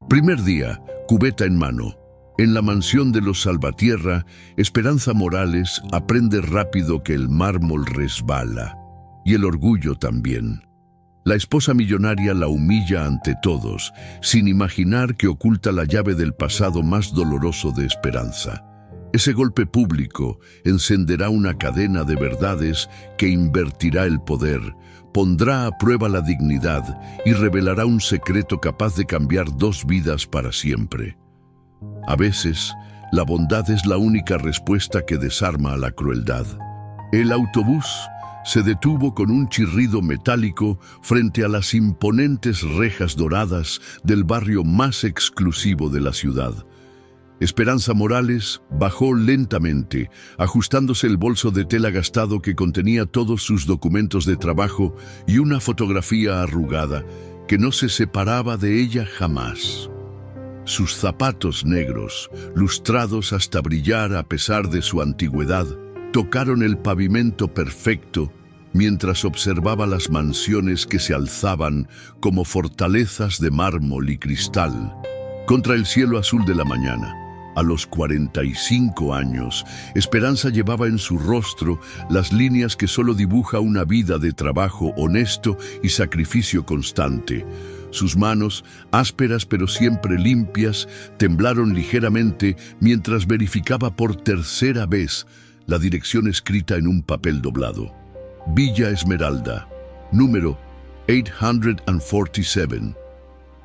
Primer día, cubeta en mano. En la mansión de los Salvatierra, Esperanza Morales aprende rápido que el mármol resbala, y el orgullo también. La esposa millonaria la humilla ante todos, sin imaginar que oculta la llave del pasado más doloroso de Esperanza. Ese golpe público encenderá una cadena de verdades que invertirá el poder, pondrá a prueba la dignidad y revelará un secreto capaz de cambiar dos vidas para siempre. A veces, la bondad es la única respuesta que desarma a la crueldad. El autobús se detuvo con un chirrido metálico frente a las imponentes rejas doradas del barrio más exclusivo de la ciudad. Esperanza Morales bajó lentamente, ajustándose el bolso de tela gastado que contenía todos sus documentos de trabajo y una fotografía arrugada que no se separaba de ella jamás. Sus zapatos negros, lustrados hasta brillar a pesar de su antigüedad, tocaron el pavimento perfecto mientras observaba las mansiones que se alzaban como fortalezas de mármol y cristal contra el cielo azul de la mañana. A los 45 años, Esperanza llevaba en su rostro las líneas que solo dibuja una vida de trabajo honesto y sacrificio constante. Sus manos, ásperas pero siempre limpias, temblaron ligeramente mientras verificaba por tercera vez la dirección escrita en un papel doblado. Villa Esmeralda, número 847.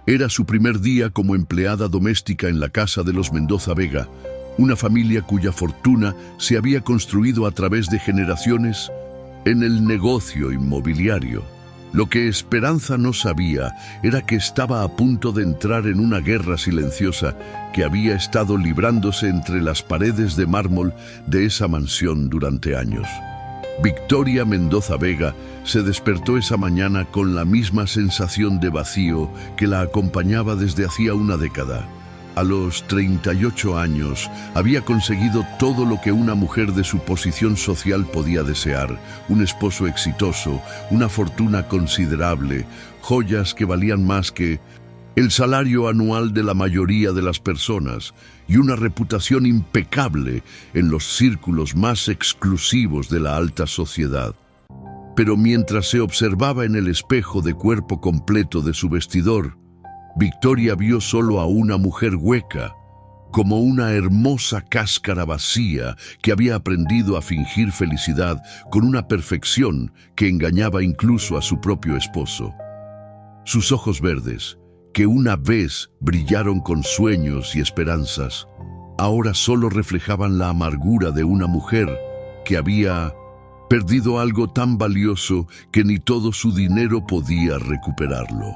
Era su primer día como empleada doméstica en la casa de los Mendoza Vega, una familia cuya fortuna se había construido a través de generaciones en el negocio inmobiliario. Lo que Esperanza no sabía era que estaba a punto de entrar en una guerra silenciosa que había estado librándose entre las paredes de mármol de esa mansión durante años. Victoria Mendoza Vega se despertó esa mañana con la misma sensación de vacío que la acompañaba desde hacía una década. A los 38 años había conseguido todo lo que una mujer de su posición social podía desear: un esposo exitoso, una fortuna considerable, joyas que valían más que el salario anual de la mayoría de las personas y una reputación impecable en los círculos más exclusivos de la alta sociedad. Pero mientras se observaba en el espejo de cuerpo completo de su vestidor, Victoria vio solo a una mujer hueca, como una hermosa cáscara vacía que había aprendido a fingir felicidad con una perfección que engañaba incluso a su propio esposo. Sus ojos verdes, que una vez brillaron con sueños y esperanzas, ahora solo reflejaban la amargura de una mujer que había perdido algo tan valioso que ni todo su dinero podía recuperarlo.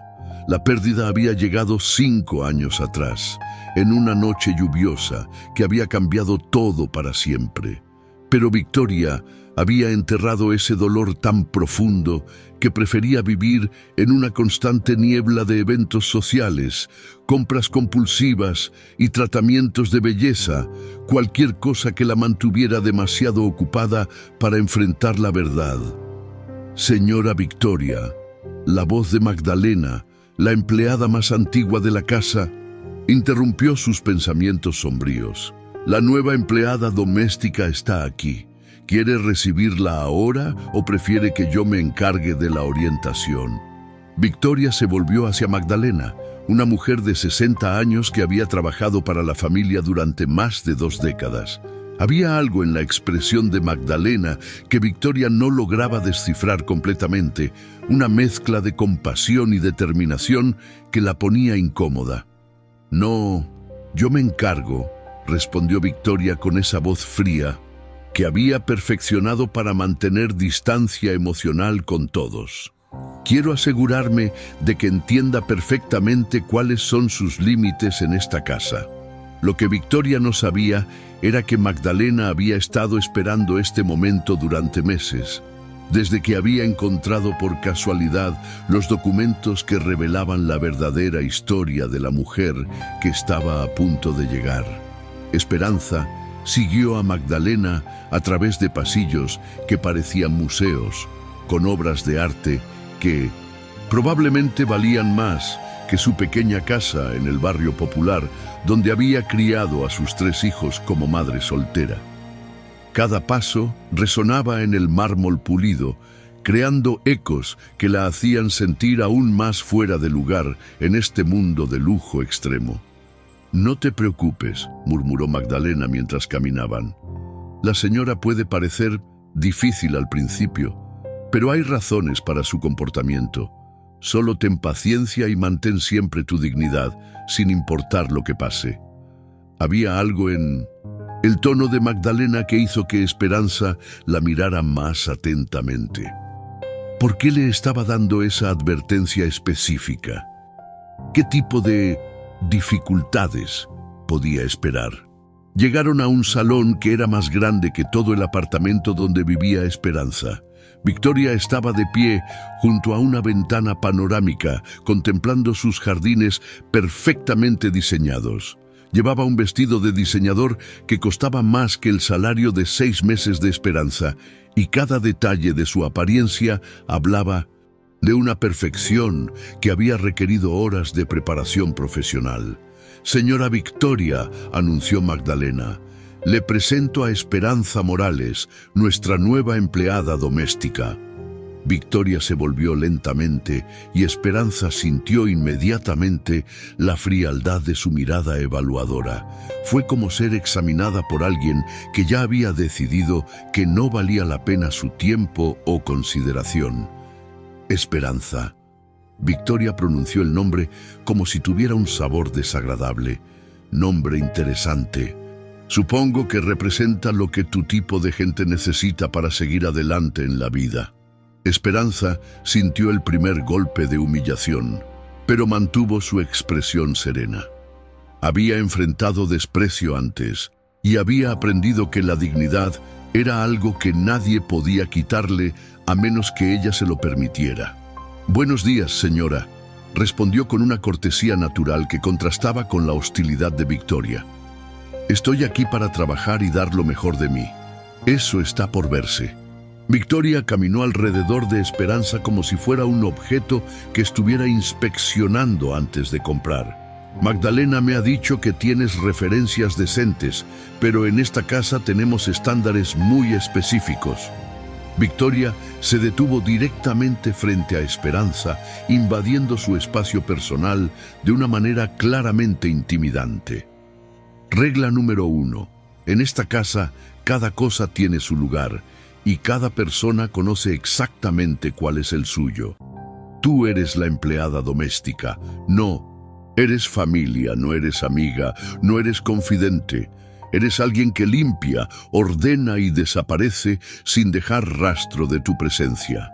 La pérdida había llegado 5 años atrás, en una noche lluviosa que había cambiado todo para siempre. Pero Victoria había enterrado ese dolor tan profundo que prefería vivir en una constante niebla de eventos sociales, compras compulsivas y tratamientos de belleza, cualquier cosa que la mantuviera demasiado ocupada para enfrentar la verdad. Señora Victoria, la voz de Magdalena, la empleada más antigua de la casa, interrumpió sus pensamientos sombríos. La nueva empleada doméstica está aquí. ¿Quiere recibirla ahora o prefiere que yo me encargue de la orientación? Victoria se volvió hacia Magdalena, una mujer de 60 años que había trabajado para la familia durante más de 2 décadas. Había algo en la expresión de Magdalena que Victoria no lograba descifrar completamente, una mezcla de compasión y determinación que la ponía incómoda. «No, yo me encargo», respondió Victoria con esa voz fría que había perfeccionado para mantener distancia emocional con todos. «Quiero asegurarme de que entienda perfectamente cuáles son sus límites en esta casa». Lo que Victoria no sabía era que Magdalena había estado esperando este momento durante meses, desde que había encontrado por casualidad los documentos que revelaban la verdadera historia de la mujer que estaba a punto de llegar. Esperanza siguió a Magdalena a través de pasillos que parecían museos, con obras de arte que probablemente valían más que su pequeña casa en el barrio popular, donde había criado a sus 3 hijos como madre soltera. Cada paso resonaba en el mármol pulido, creando ecos que la hacían sentir aún más fuera de lugar en este mundo de lujo extremo. «No te preocupes», murmuró Magdalena mientras caminaban. «La señora puede parecer difícil al principio, pero hay razones para su comportamiento. Solo ten paciencia y mantén siempre tu dignidad, sin importar lo que pase». Había algo en el tono de Magdalena que hizo que Esperanza la mirara más atentamente. ¿Por qué le estaba dando esa advertencia específica? ¿Qué tipo de dificultades podía esperar? Llegaron a un salón que era más grande que todo el apartamento donde vivía Esperanza. Victoria estaba de pie junto a una ventana panorámica, contemplando sus jardines perfectamente diseñados. Llevaba un vestido de diseñador que costaba más que el salario de 6 meses de Esperanza, y cada detalle de su apariencia hablaba de una perfección que había requerido horas de preparación profesional. «Señora Victoria», anunció Magdalena, «le presento a Esperanza Morales, nuestra nueva empleada doméstica». Victoria se volvió lentamente y Esperanza sintió inmediatamente la frialdad de su mirada evaluadora. Fue como ser examinada por alguien que ya había decidido que no valía la pena su tiempo o consideración. «Esperanza». Victoria pronunció el nombre como si tuviera un sabor desagradable. «Nombre interesante. Supongo que representa lo que tu tipo de gente necesita para seguir adelante en la vida». Esperanza sintió el primer golpe de humillación, pero mantuvo su expresión serena. Había enfrentado desprecio antes y había aprendido que la dignidad era algo que nadie podía quitarle a menos que ella se lo permitiera. «Buenos días, señora», respondió con una cortesía natural que contrastaba con la hostilidad de Victoria. «Estoy aquí para trabajar y dar lo mejor de mí. Eso está por verse». Victoria caminó alrededor de Esperanza como si fuera un objeto que estuviera inspeccionando antes de comprar. «Magdalena me ha dicho que tienes referencias decentes, pero en esta casa tenemos estándares muy específicos». Victoria se detuvo directamente frente a Esperanza, invadiendo su espacio personal de una manera claramente intimidante. Regla número 1. En esta casa, cada cosa tiene su lugar, y cada persona conoce exactamente cuál es el suyo. Tú eres la empleada doméstica. No, eres familia, no eres amiga, no eres confidente. Eres alguien que limpia, ordena y desaparece sin dejar rastro de tu presencia.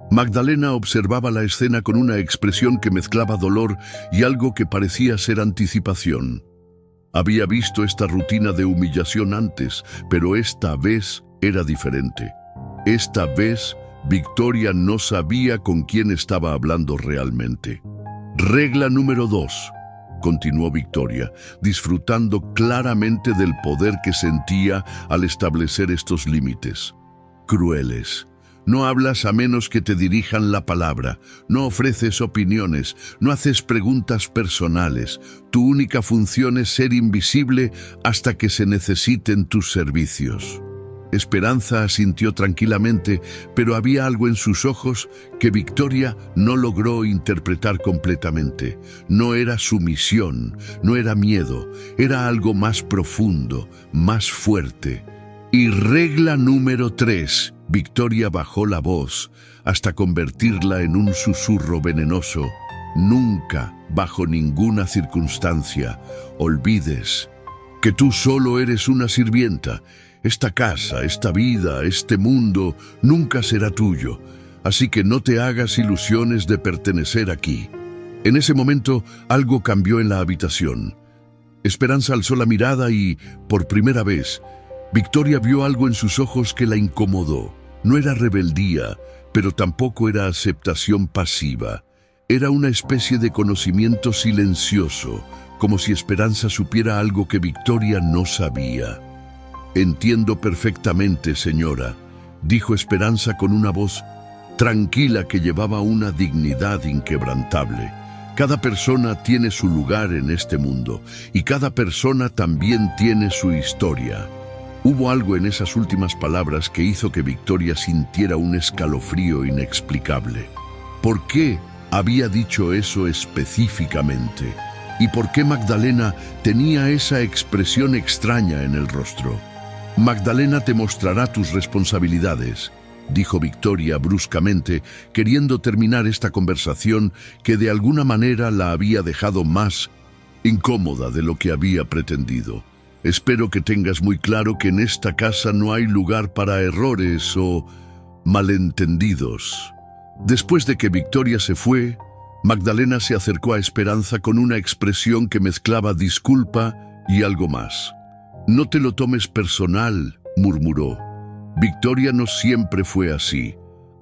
Magdalena observaba la escena con una expresión que mezclaba dolor y algo que parecía ser anticipación. Había visto esta rutina de humillación antes, pero esta vez era diferente. Esta vez, Victoria no sabía con quién estaba hablando realmente. Regla número 2, continuó Victoria, disfrutando claramente del poder que sentía al establecer estos límites. Crueles. No hablas a menos que te dirijan la palabra, no ofreces opiniones, no haces preguntas personales. Tu única función es ser invisible hasta que se necesiten tus servicios. Esperanza asintió tranquilamente, pero había algo en sus ojos que Victoria no logró interpretar completamente. No era sumisión, no era miedo, era algo más profundo, más fuerte. Y regla número 3, Victoria bajó la voz hasta convertirla en un susurro venenoso. Nunca, bajo ninguna circunstancia, olvides que tú solo eres una sirvienta. Esta casa, esta vida, este mundo nunca será tuyo, así que no te hagas ilusiones de pertenecer aquí. En ese momento, algo cambió en la habitación. Esperanza alzó la mirada y, por primera vez, Victoria vio algo en sus ojos que la incomodó. No era rebeldía, pero tampoco era aceptación pasiva. Era una especie de conocimiento silencioso, como si Esperanza supiera algo que Victoria no sabía. «Entiendo perfectamente, señora», dijo Esperanza con una voz tranquila que llevaba una dignidad inquebrantable. Cada persona tiene su lugar en este mundo y cada persona también tiene su historia. Hubo algo en esas últimas palabras que hizo que Victoria sintiera un escalofrío inexplicable. ¿Por qué había dicho eso específicamente? ¿Y por qué Magdalena tenía esa expresión extraña en el rostro? Magdalena te mostrará tus responsabilidades, dijo Victoria bruscamente, queriendo terminar esta conversación que de alguna manera la había dejado más incómoda de lo que había pretendido. Espero que tengas muy claro que en esta casa no hay lugar para errores o malentendidos. Después de que Victoria se fue, Magdalena se acercó a Esperanza con una expresión que mezclaba disculpa y algo más. «No te lo tomes personal», murmuró. Victoria no siempre fue así.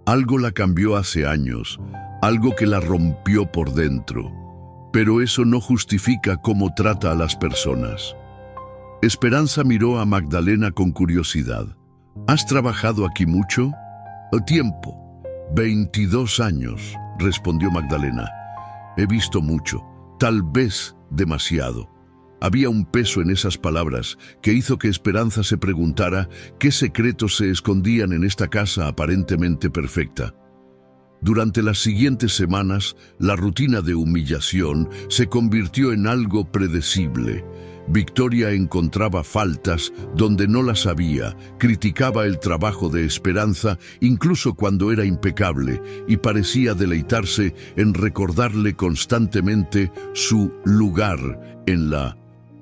Algo la cambió hace años, algo que la rompió por dentro. Pero eso no justifica cómo trata a las personas. Esperanza miró a Magdalena con curiosidad. «¿Has trabajado aquí mucho?» «Tiempo. 22 años», respondió Magdalena. «He visto mucho, tal vez demasiado». Había un peso en esas palabras que hizo que Esperanza se preguntara qué secretos se escondían en esta casa aparentemente perfecta. Durante las siguientes semanas, la rutina de humillación se convirtió en algo predecible. Victoria encontraba faltas donde no las había, criticaba el trabajo de Esperanza incluso cuando era impecable y parecía deleitarse en recordarle constantemente su lugar en la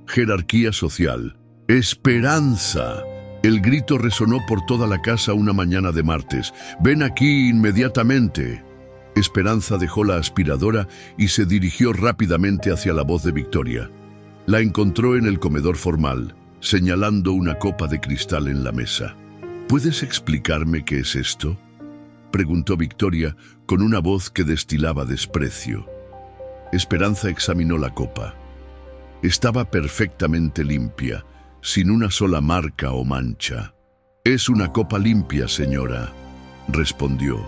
jerarquía social. ¡Esperanza! El grito resonó por toda la casa una mañana de martes. «¡Ven aquí inmediatamente!». Esperanza dejó la aspiradora y se dirigió rápidamente hacia la voz de Victoria. La encontró en el comedor formal, señalando una copa de cristal en la mesa. «¿Puedes explicarme qué es esto?», preguntó Victoria con una voz que destilaba desprecio. Esperanza examinó la copa. Estaba perfectamente limpia, sin una sola marca o mancha. «Es una copa limpia, señora», respondió.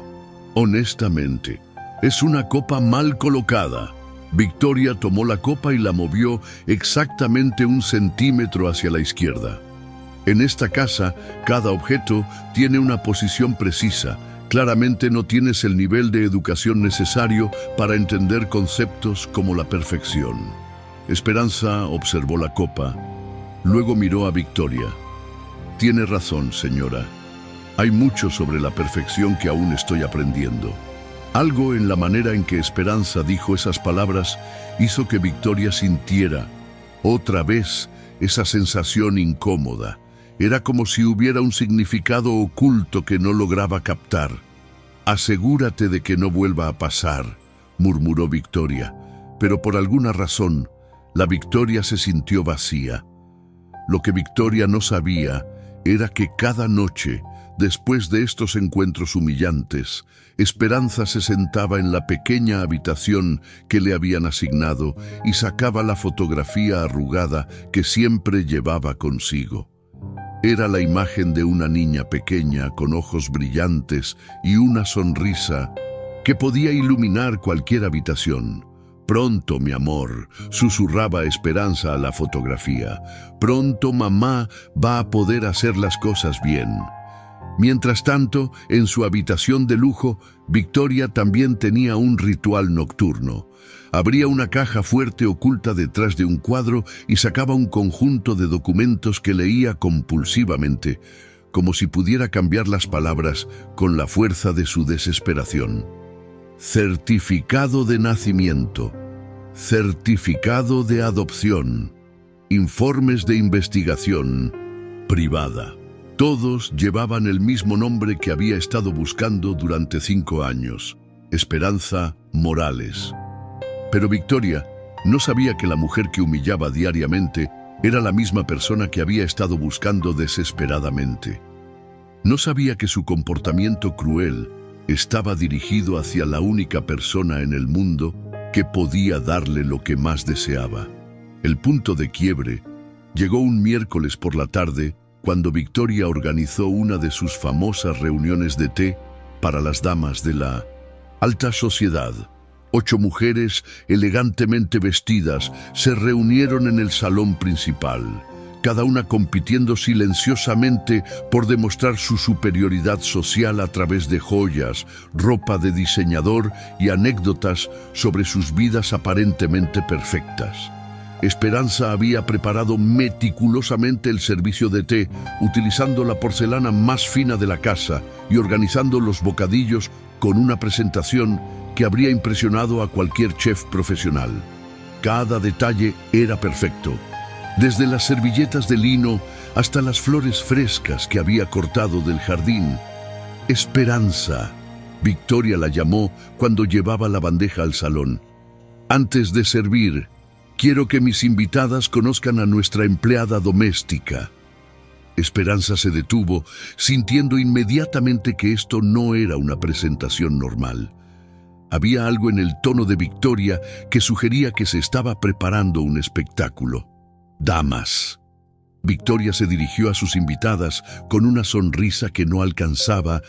«Honestamente, es una copa mal colocada». Victoria tomó la copa y la movió exactamente 1 centímetro hacia la izquierda. «En esta casa, cada objeto tiene una posición precisa. Claramente no tienes el nivel de educación necesario para entender conceptos como la perfección». Esperanza observó la copa, luego miró a Victoria. «Tiene razón, señora. Hay mucho sobre la perfección que aún estoy aprendiendo». Algo en la manera en que Esperanza dijo esas palabras hizo que Victoria sintiera, otra vez, esa sensación incómoda. Era como si hubiera un significado oculto que no lograba captar. «Asegúrate de que no vuelva a pasar», murmuró Victoria, pero por alguna razón, la Victoria se sintió vacía. Lo que Victoria no sabía era que cada noche, después de estos encuentros humillantes, Esperanza se sentaba en la pequeña habitación que le habían asignado y sacaba la fotografía arrugada que siempre llevaba consigo. Era la imagen de una niña pequeña con ojos brillantes y una sonrisa que podía iluminar cualquier habitación. «Pronto, mi amor», susurraba Esperanza a la fotografía. «Pronto mamá va a poder hacer las cosas bien». Mientras tanto, en su habitación de lujo, Victoria también tenía un ritual nocturno. Abría una caja fuerte oculta detrás de un cuadro y sacaba un conjunto de documentos que leía compulsivamente, como si pudiera cambiar las palabras con la fuerza de su desesperación. Certificado de nacimiento, certificado de adopción, informes de investigación privada. Todos llevaban el mismo nombre que había estado buscando durante 5 años, Esperanza Morales. Pero Victoria no sabía que la mujer que humillaba diariamente era la misma persona que había estado buscando desesperadamente. No sabía que su comportamiento cruel estaba dirigido hacia la única persona en el mundo que podía darle lo que más deseaba. El punto de quiebre llegó un miércoles por la tarde, cuando Victoria organizó una de sus famosas reuniones de té para las damas de la alta sociedad. 8 mujeres elegantemente vestidas se reunieron en el salón principal, cada una compitiendo silenciosamente por demostrar su superioridad social a través de joyas, ropa de diseñador y anécdotas sobre sus vidas aparentemente perfectas. Esperanza había preparado meticulosamente el servicio de té, utilizando la porcelana más fina de la casa y organizando los bocadillos con una presentación que habría impresionado a cualquier chef profesional. Cada detalle era perfecto, desde las servilletas de lino hasta las flores frescas que había cortado del jardín. Esperanza, Victoria la llamó cuando llevaba la bandeja al salón. Antes de servir, quiero que mis invitadas conozcan a nuestra empleada doméstica. Esperanza se detuvo, sintiendo inmediatamente que esto no era una presentación normal. Había algo en el tono de Victoria que sugería que se estaba preparando un espectáculo. Damas. Victoria se dirigió a sus invitadas con una sonrisa que no alcanzaba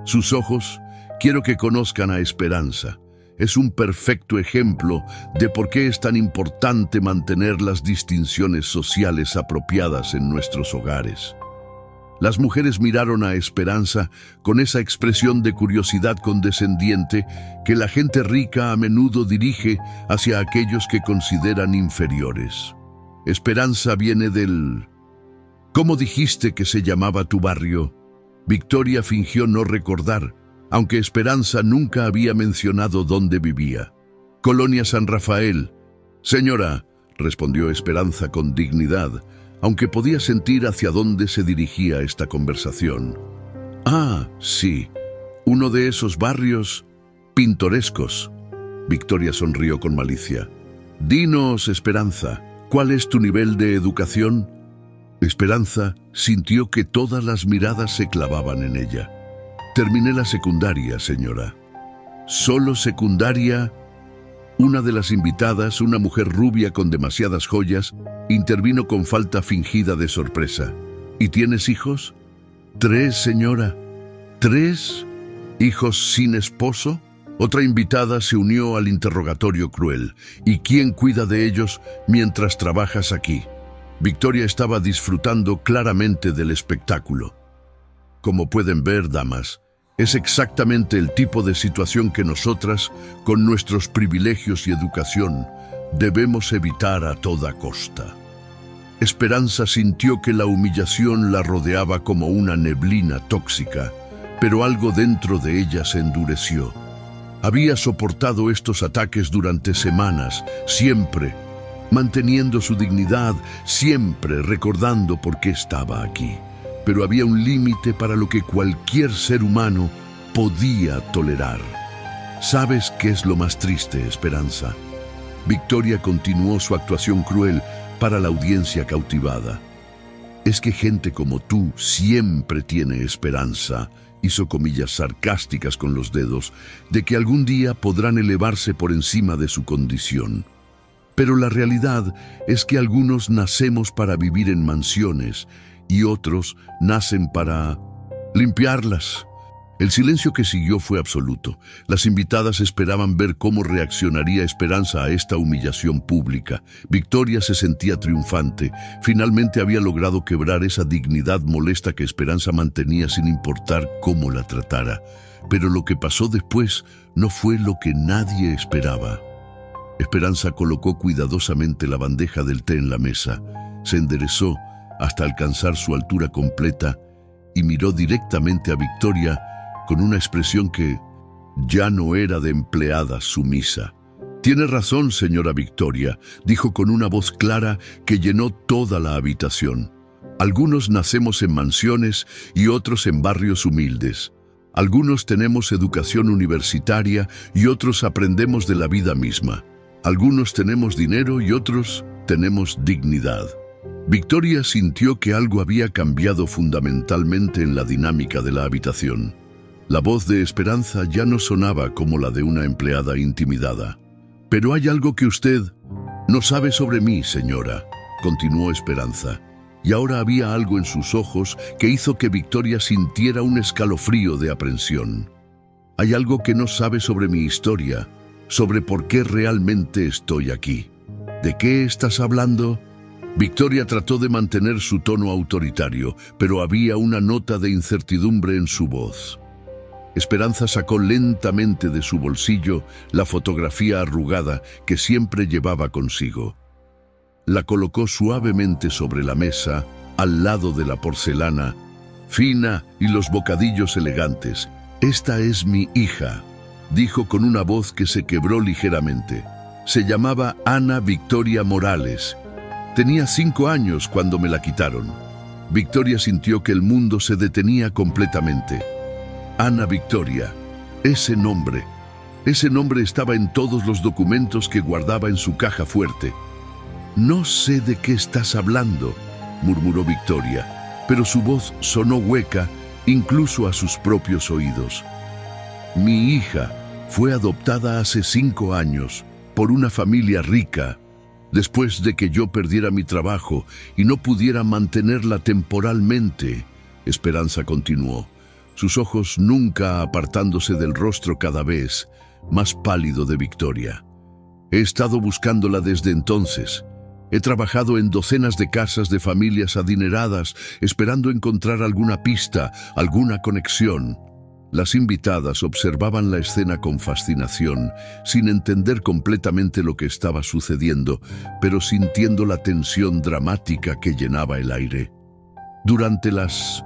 sus ojos. Quiero que conozcan a Esperanza. Es un perfecto ejemplo de por qué es tan importante mantener las distinciones sociales apropiadas en nuestros hogares. Las mujeres miraron a Esperanza con esa expresión de curiosidad condescendiente que la gente rica a menudo dirige hacia aquellos que consideran inferiores. Esperanza viene del... ¿Cómo dijiste que se llamaba tu barrio? Victoria fingió no recordar, aunque Esperanza nunca había mencionado dónde vivía. Colonia San Rafael. Señora, respondió Esperanza con dignidad, aunque podía sentir hacia dónde se dirigía esta conversación. Ah, sí, uno de esos barrios pintorescos. Victoria sonrió con malicia. Dinos, Esperanza, ¿cuál es tu nivel de educación? Esperanza sintió que todas las miradas se clavaban en ella. Terminé la secundaria, señora. ¿Solo secundaria? Una de las invitadas, una mujer rubia con demasiadas joyas, intervino con falta fingida de sorpresa. ¿Y tienes hijos? 3, señora. ¿3? ¿Hijos sin esposo? Otra invitada se unió al interrogatorio cruel. ¿Y quién cuida de ellos mientras trabajas aquí? Victoria estaba disfrutando claramente del espectáculo. Como pueden ver, damas, es exactamente el tipo de situación que nosotras, con nuestros privilegios y educación, debemos evitar a toda costa. Esperanza sintió que la humillación la rodeaba como una neblina tóxica, pero algo dentro de ella se endureció. Había soportado estos ataques durante semanas, siempre, manteniendo su dignidad, siempre recordando por qué estaba aquí. Pero había un límite para lo que cualquier ser humano podía tolerar. ¿Sabes qué es lo más triste, Esperanza? Victoria continuó su actuación cruel para la audiencia cautivada. Es que gente como tú siempre tiene esperanza, hizo comillas sarcásticas con los dedos, de que algún día podrán elevarse por encima de su condición. Pero la realidad es que algunos nacemos para vivir en mansiones y otros nacen para limpiarlas. El silencio que siguió fue absoluto. Las invitadas esperaban ver cómo reaccionaría Esperanza a esta humillación pública. Victoria se sentía triunfante. Finalmente había logrado quebrar esa dignidad molesta que Esperanza mantenía sin importar cómo la tratara. Pero lo que pasó después no fue lo que nadie esperaba. Esperanza colocó cuidadosamente la bandeja del té en la mesa, se enderezó hasta alcanzar su altura completa y miró directamente a Victoria con una expresión que ya no era de empleada sumisa. «Tiene razón, señora Victoria», dijo con una voz clara que llenó toda la habitación. «Algunos nacemos en mansiones y otros en barrios humildes. Algunos tenemos educación universitaria y otros aprendemos de la vida misma. Algunos tenemos dinero y otros tenemos dignidad». Victoria sintió que algo había cambiado fundamentalmente en la dinámica de la habitación. La voz de Esperanza ya no sonaba como la de una empleada intimidada. «Pero hay algo que usted no sabe sobre mí, señora», continuó Esperanza, y ahora había algo en sus ojos que hizo que Victoria sintiera un escalofrío de aprensión. «Hay algo que no sabe sobre mi historia, sobre por qué realmente estoy aquí. ¿De qué estás hablando? Victoria trató de mantener su tono autoritario, pero había una nota de incertidumbre en su voz. Esperanza sacó lentamente de su bolsillo la fotografía arrugada que siempre llevaba consigo. La colocó suavemente sobre la mesa, al lado de la porcelana fina y los bocadillos elegantes. «Esta es mi hija», dijo con una voz que se quebró ligeramente. Se llamaba Ana Victoria Morales. Tenía 5 años cuando me la quitaron. Victoria sintió que el mundo se detenía completamente. Ana Victoria, ese nombre estaba en todos los documentos que guardaba en su caja fuerte. «No sé de qué estás hablando», murmuró Victoria, pero su voz sonó hueca incluso a sus propios oídos. «Mi hija fue adoptada hace 5 años por una familia rica, después de que yo perdiera mi trabajo y no pudiera mantenerla temporalmente», Esperanza continuó, sus ojos nunca apartándose del rostro cada vez más pálido de Victoria. «He estado buscándola desde entonces. He trabajado en docenas de casas de familias adineradas, esperando encontrar alguna pista, alguna conexión». Las invitadas observaban la escena con fascinación, sin entender completamente lo que estaba sucediendo, pero sintiendo la tensión dramática que llenaba el aire. Durante las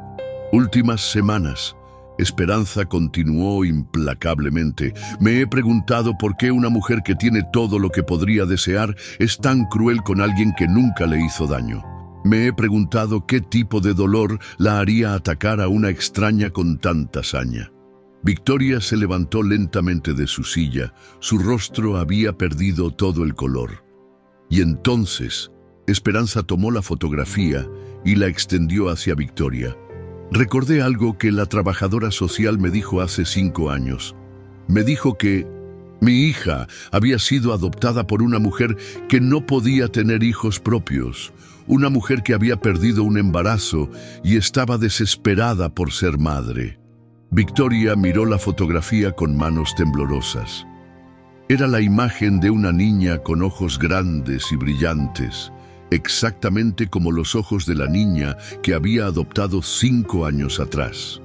últimas semanas, Esperanza continuó implacablemente. «Me he preguntado por qué una mujer que tiene todo lo que podría desear es tan cruel con alguien que nunca le hizo daño. Me he preguntado qué tipo de dolor la haría atacar a una extraña con tanta saña». Victoria se levantó lentamente de su silla. Su rostro había perdido todo el color. Y entonces, Esperanza tomó la fotografía y la extendió hacia Victoria. «Recordé algo que la trabajadora social me dijo hace 5 años. Me dijo que mi hija había sido adoptada por una mujer que no podía tener hijos propios, una mujer que había perdido un embarazo y estaba desesperada por ser madre». Victoria miró la fotografía con manos temblorosas. Era la imagen de una niña con ojos grandes y brillantes, exactamente como los ojos de la niña que había adoptado 5 años atrás.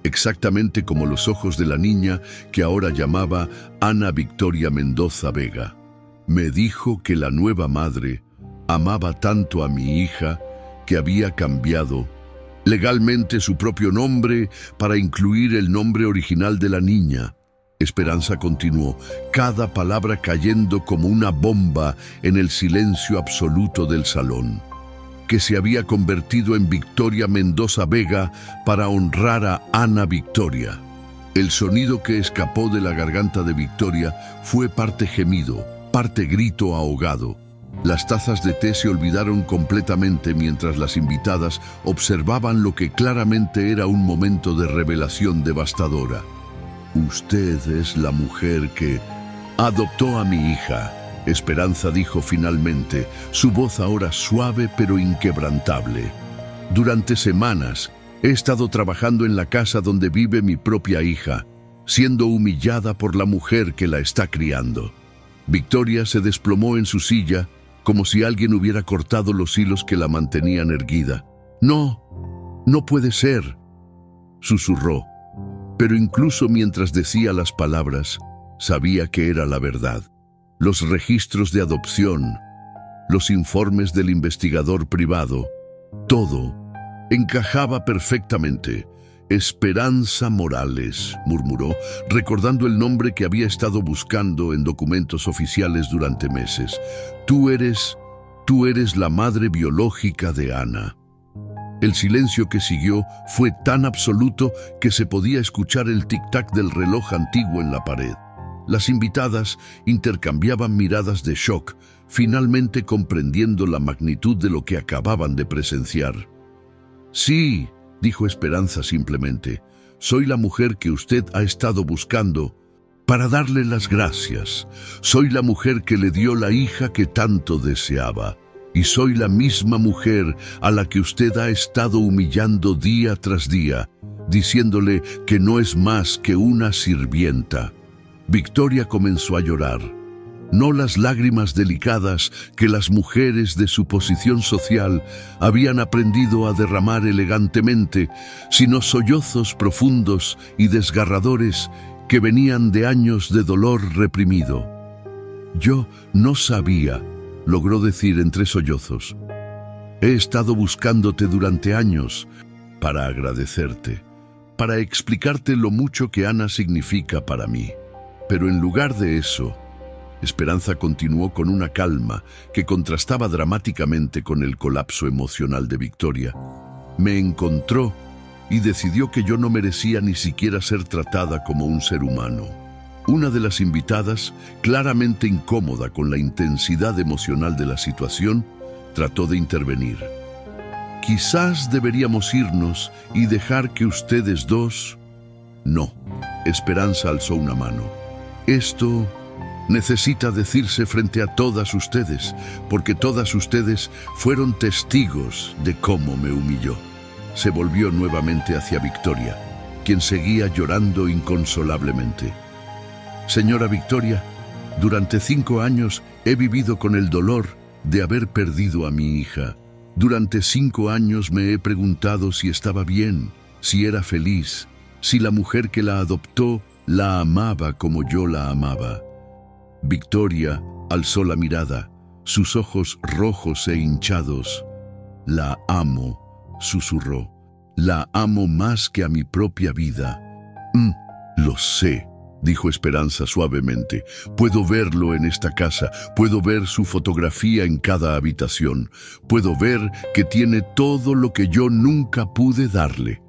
Exactamente como los ojos de la niña que ahora llamaba Ana Victoria Mendoza Vega. Me dijo que la nueva madre amaba tanto a mi hija que había cambiado legalmente su propio nombre para incluir el nombre original de la niña. Esperanza continuó, cada palabra cayendo como una bomba en el silencio absoluto del salón. Que se había convertido en Victoria Mendoza Vega para honrar a Ana Victoria. El sonido que escapó de la garganta de Victoria fue parte gemido, parte grito ahogado. Las tazas de té se olvidaron completamente mientras las invitadas observaban lo que claramente era un momento de revelación devastadora. «Usted es la mujer que adoptó a mi hija», Esperanza dijo finalmente, su voz ahora suave pero inquebrantable. «Durante semanas he estado trabajando en la casa donde vive mi propia hija, siendo humillada por la mujer que la está criando». Victoria se desplomó en su silla, como si alguien hubiera cortado los hilos que la mantenían erguida. «No, no puede ser», susurró. Pero incluso mientras decía las palabras, sabía que era la verdad. Los registros de adopción, los informes del investigador privado, todo encajaba perfectamente. «Esperanza Morales», murmuró, recordando el nombre que había estado buscando en documentos oficiales durante meses. Tú eres la madre biológica de Ana». El silencio que siguió fue tan absoluto que se podía escuchar el tic-tac del reloj antiguo en la pared. Las invitadas intercambiaban miradas de shock, finalmente comprendiendo la magnitud de lo que acababan de presenciar. «Sí», dijo Esperanza simplemente, «soy la mujer que usted ha estado buscando para darle las gracias. Soy la mujer que le dio la hija que tanto deseaba. Y soy la misma mujer a la que usted ha estado humillando día tras día, diciéndole que no es más que una sirvienta». Victoria comenzó a llorar. No las lágrimas delicadas que las mujeres de su posición social habían aprendido a derramar elegantemente, sino sollozos profundos y desgarradores que venían de años de dolor reprimido. «Yo no sabía», logró decir entre sollozos. «He estado buscándote durante años para agradecerte, para explicarte lo mucho que Ana significa para mí. Pero en lugar de eso», Esperanza continuó con una calma que contrastaba dramáticamente con el colapso emocional de Victoria, «me encontró y decidió que yo no merecía ni siquiera ser tratada como un ser humano». Una de las invitadas, claramente incómoda con la intensidad emocional de la situación, trató de intervenir. «Quizás deberíamos irnos y dejar que ustedes dos...» «No», Esperanza alzó una mano. «Esto necesita decirse frente a todas ustedes, porque todas ustedes fueron testigos de cómo me humilló». Se volvió nuevamente hacia Victoria, quien seguía llorando inconsolablemente. «Señora Victoria, durante 5 años he vivido con el dolor de haber perdido a mi hija. Durante 5 años me he preguntado si estaba bien, si era feliz, si la mujer que la adoptó la amaba como yo la amaba». Victoria alzó la mirada, sus ojos rojos e hinchados. «La amo», susurró. «La amo más que a mi propia vida». Lo sé», dijo Esperanza suavemente. «Puedo verlo en esta casa, puedo ver su fotografía en cada habitación, puedo ver que tiene todo lo que yo nunca pude darle».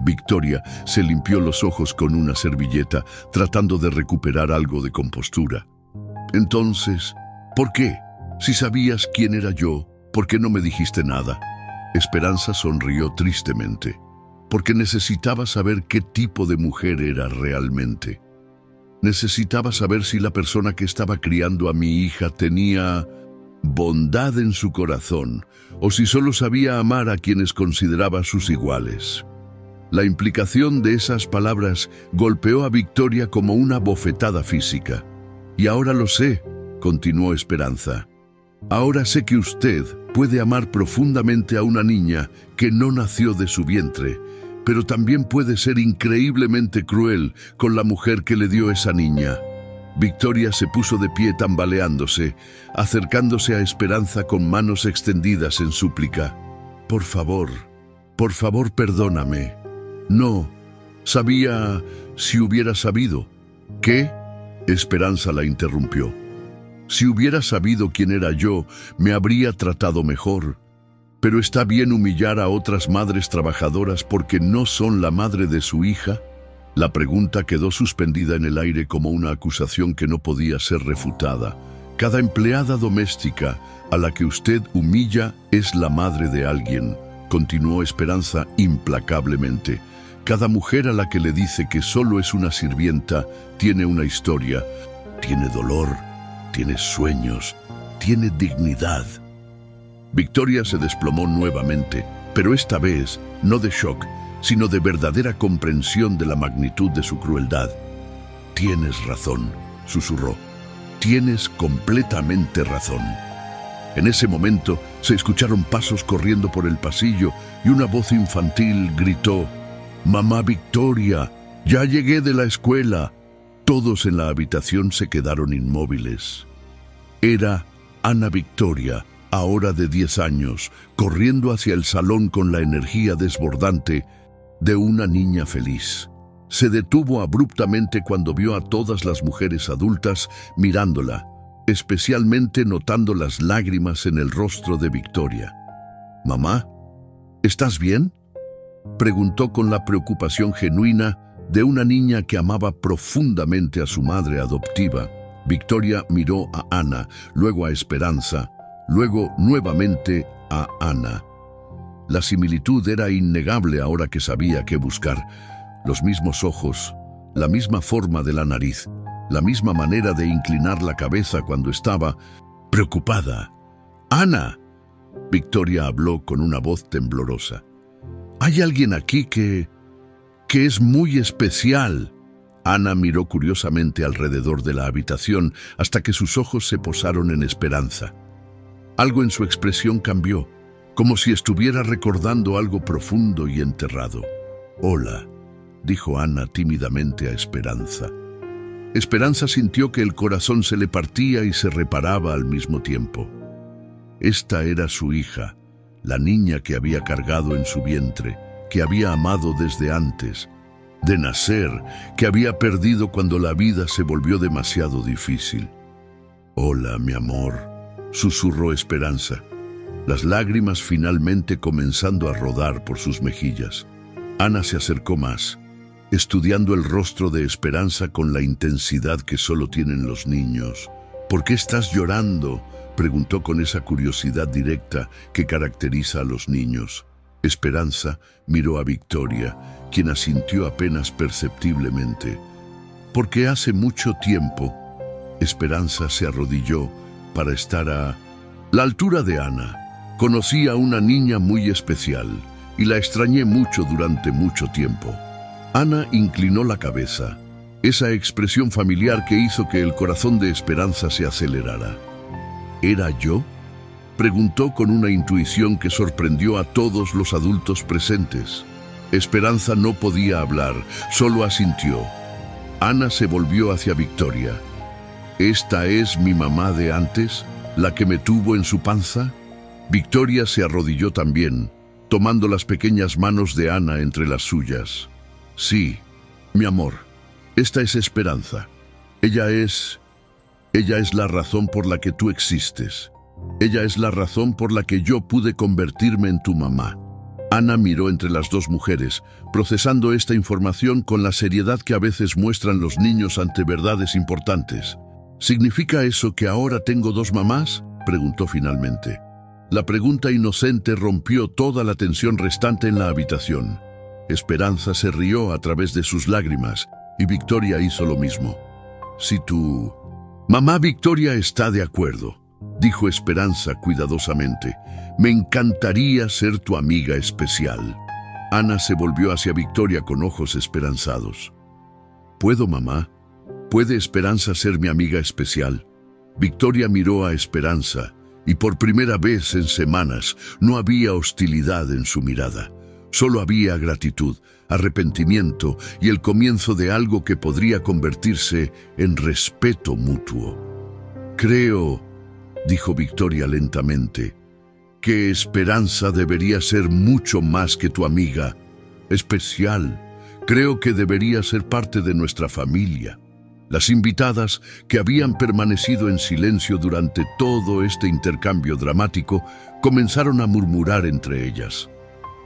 Victoria se limpió los ojos con una servilleta, tratando de recuperar algo de compostura. «Entonces, ¿por qué? Si sabías quién era yo, ¿por qué no me dijiste nada?». Esperanza sonrió tristemente. «Porque necesitaba saber qué tipo de mujer era realmente. Necesitaba saber si la persona que estaba criando a mi hija tenía bondad en su corazón, o si solo sabía amar a quienes consideraba sus iguales». La implicación de esas palabras golpeó a Victoria como una bofetada física. «Y ahora lo sé», continuó Esperanza. «Ahora sé que usted puede amar profundamente a una niña que no nació de su vientre, pero también puede ser increíblemente cruel con la mujer que le dio esa niña». Victoria se puso de pie tambaleándose, acercándose a Esperanza con manos extendidas en súplica. por favor, perdóname. No, sabía si hubiera sabido». «¿Qué?», Esperanza la interrumpió. «Si hubiera sabido quién era yo, me habría tratado mejor. Pero ¿está bien humillar a otras madres trabajadoras porque no son la madre de su hija?». La pregunta quedó suspendida en el aire como una acusación que no podía ser refutada. «Cada empleada doméstica a la que usted humilla es la madre de alguien», continuó Esperanza implacablemente. «Cada mujer a la que le dice que solo es una sirvienta tiene una historia, tiene dolor, tiene sueños, tiene dignidad». Victoria se desplomó nuevamente, pero esta vez no de shock, sino de verdadera comprensión de la magnitud de su crueldad. «Tienes razón», susurró. «Tienes completamente razón». En ese momento se escucharon pasos corriendo por el pasillo y una voz infantil gritó: «Mamá Victoria, ya llegué de la escuela». Todos en la habitación se quedaron inmóviles. Era Ana Victoria, ahora de 10 años, corriendo hacia el salón con la energía desbordante de una niña feliz. Se detuvo abruptamente cuando vio a todas las mujeres adultas mirándola, especialmente notando las lágrimas en el rostro de Victoria. «Mamá, ¿estás bien?», preguntó con la preocupación genuina de una niña que amaba profundamente a su madre adoptiva. Victoria miró a Ana, luego a Esperanza, luego nuevamente a Ana. La similitud era innegable ahora que sabía qué buscar. Los mismos ojos, la misma forma de la nariz, la misma manera de inclinar la cabeza cuando estaba preocupada. «¡Ana!», Victoria habló con una voz temblorosa. «Hay alguien aquí que es muy especial». Ana miró curiosamente alrededor de la habitación hasta que sus ojos se posaron en Esperanza. Algo en su expresión cambió, como si estuviera recordando algo profundo y enterrado. «Hola», dijo Ana tímidamente a Esperanza. Esperanza sintió que el corazón se le partía y se reparaba al mismo tiempo. Esta era su hija, la niña que había cargado en su vientre, que había amado desde antes de nacer, que había perdido cuando la vida se volvió demasiado difícil. «Hola, mi amor», susurró Esperanza, las lágrimas finalmente comenzando a rodar por sus mejillas. Ana se acercó más, estudiando el rostro de Esperanza con la intensidad que solo tienen los niños. «¿Por qué estás llorando?», preguntó con esa curiosidad directa que caracteriza a los niños. Esperanza miró a Victoria, quien asintió apenas perceptiblemente. «Porque hace mucho tiempo». Esperanza se arrodilló para estar a la altura de Ana. «Conocí a una niña muy especial y la extrañé mucho durante mucho tiempo». Ana inclinó la cabeza, esa expresión familiar que hizo que el corazón de Esperanza se acelerara. «¿Era yo?», preguntó con una intuición que sorprendió a todos los adultos presentes. Esperanza no podía hablar, solo asintió. Ana se volvió hacia Victoria. «¿Esta es mi mamá de antes, la que me tuvo en su panza?». Victoria se arrodilló también, tomando las pequeñas manos de Ana entre las suyas. «Sí, mi amor, esta es Esperanza. Ella es la razón por la que tú existes. Ella es la razón por la que yo pude convertirme en tu mamá». Ana miró entre las dos mujeres, procesando esta información con la seriedad que a veces muestran los niños ante verdades importantes. «¿Significa eso que ahora tengo dos mamás?», preguntó finalmente. La pregunta inocente rompió toda la tensión restante en la habitación. Esperanza se rió a través de sus lágrimas y Victoria hizo lo mismo. «Si tu mamá Victoria está de acuerdo», dijo Esperanza cuidadosamente, «me encantaría ser tu amiga especial». Ana se volvió hacia Victoria con ojos esperanzados. «¿Puedo, mamá? ¿Puede Esperanza ser mi amiga especial?». Victoria miró a Esperanza y por primera vez en semanas no había hostilidad en su mirada. Solo había gratitud, arrepentimiento y el comienzo de algo que podría convertirse en respeto mutuo. «Creo», dijo Victoria lentamente, «que Esperanza debería ser mucho más que tu amiga especial. Creo que debería ser parte de nuestra familia». Las invitadas, que habían permanecido en silencio durante todo este intercambio dramático, comenzaron a murmurar entre ellas.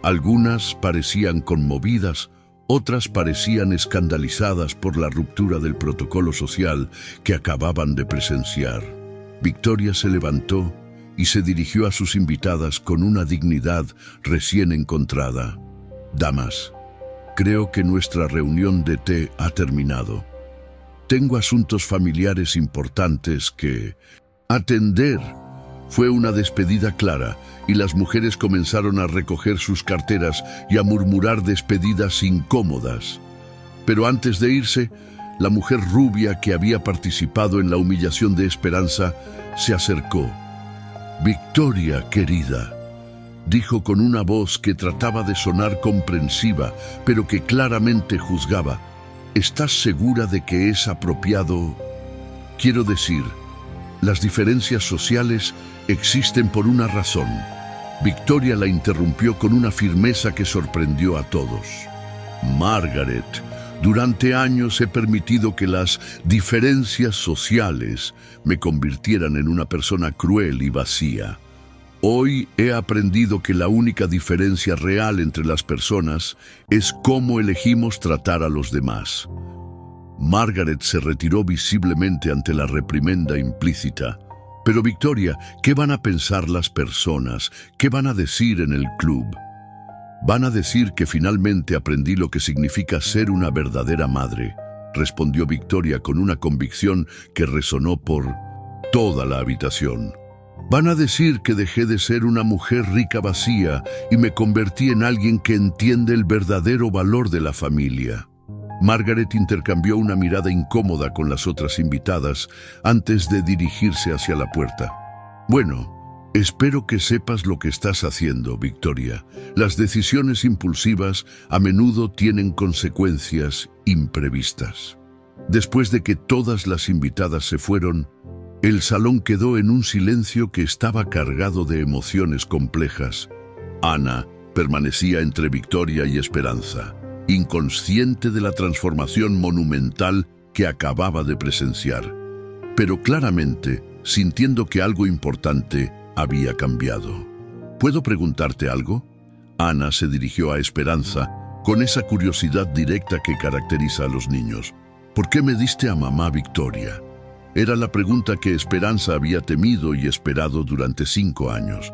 Algunas parecían conmovidas, otras parecían escandalizadas por la ruptura del protocolo social que acababan de presenciar. Victoria se levantó y se dirigió a sus invitadas con una dignidad recién encontrada. «Damas, creo que nuestra reunión de té ha terminado. Tengo asuntos familiares importantes que atender». Fue una despedida clara y las mujeres comenzaron a recoger sus carteras y a murmurar despedidas incómodas. Pero antes de irse, la mujer rubia que había participado en la humillación de Esperanza se acercó. «Victoria, querida», dijo con una voz que trataba de sonar comprensiva, pero que claramente juzgaba, «¿estás segura de que es apropiado? Quiero decir, las diferencias sociales existen por una razón». Victoria la interrumpió con una firmeza que sorprendió a todos. «Margaret, durante años he permitido que las diferencias sociales me convirtieran en una persona cruel y vacía. Hoy he aprendido que la única diferencia real entre las personas es cómo elegimos tratar a los demás». Margaret se retiró visiblemente ante la reprimenda implícita. «Pero Victoria, ¿qué van a pensar las personas? ¿Qué van a decir en el club?». «Van a decir que finalmente aprendí lo que significa ser una verdadera madre», respondió Victoria con una convicción que resonó por toda la habitación. «Van a decir que dejé de ser una mujer rica vacía y me convertí en alguien que entiende el verdadero valor de la familia». Margaret intercambió una mirada incómoda con las otras invitadas antes de dirigirse hacia la puerta. Bueno, espero que sepas lo que estás haciendo, Victoria. Las decisiones impulsivas a menudo tienen consecuencias imprevistas. Después de que todas las invitadas se fueron, el salón quedó en un silencio que estaba cargado de emociones complejas. Ana permanecía entre Victoria y Esperanza, inconsciente de la transformación monumental que acababa de presenciar, pero claramente sintiendo que algo importante había cambiado. ¿Puedo preguntarte algo? Ana se dirigió a Esperanza con esa curiosidad directa que caracteriza a los niños. ¿Por qué me diste a mamá, Victoria? Era la pregunta que Esperanza había temido y esperado durante 5 años.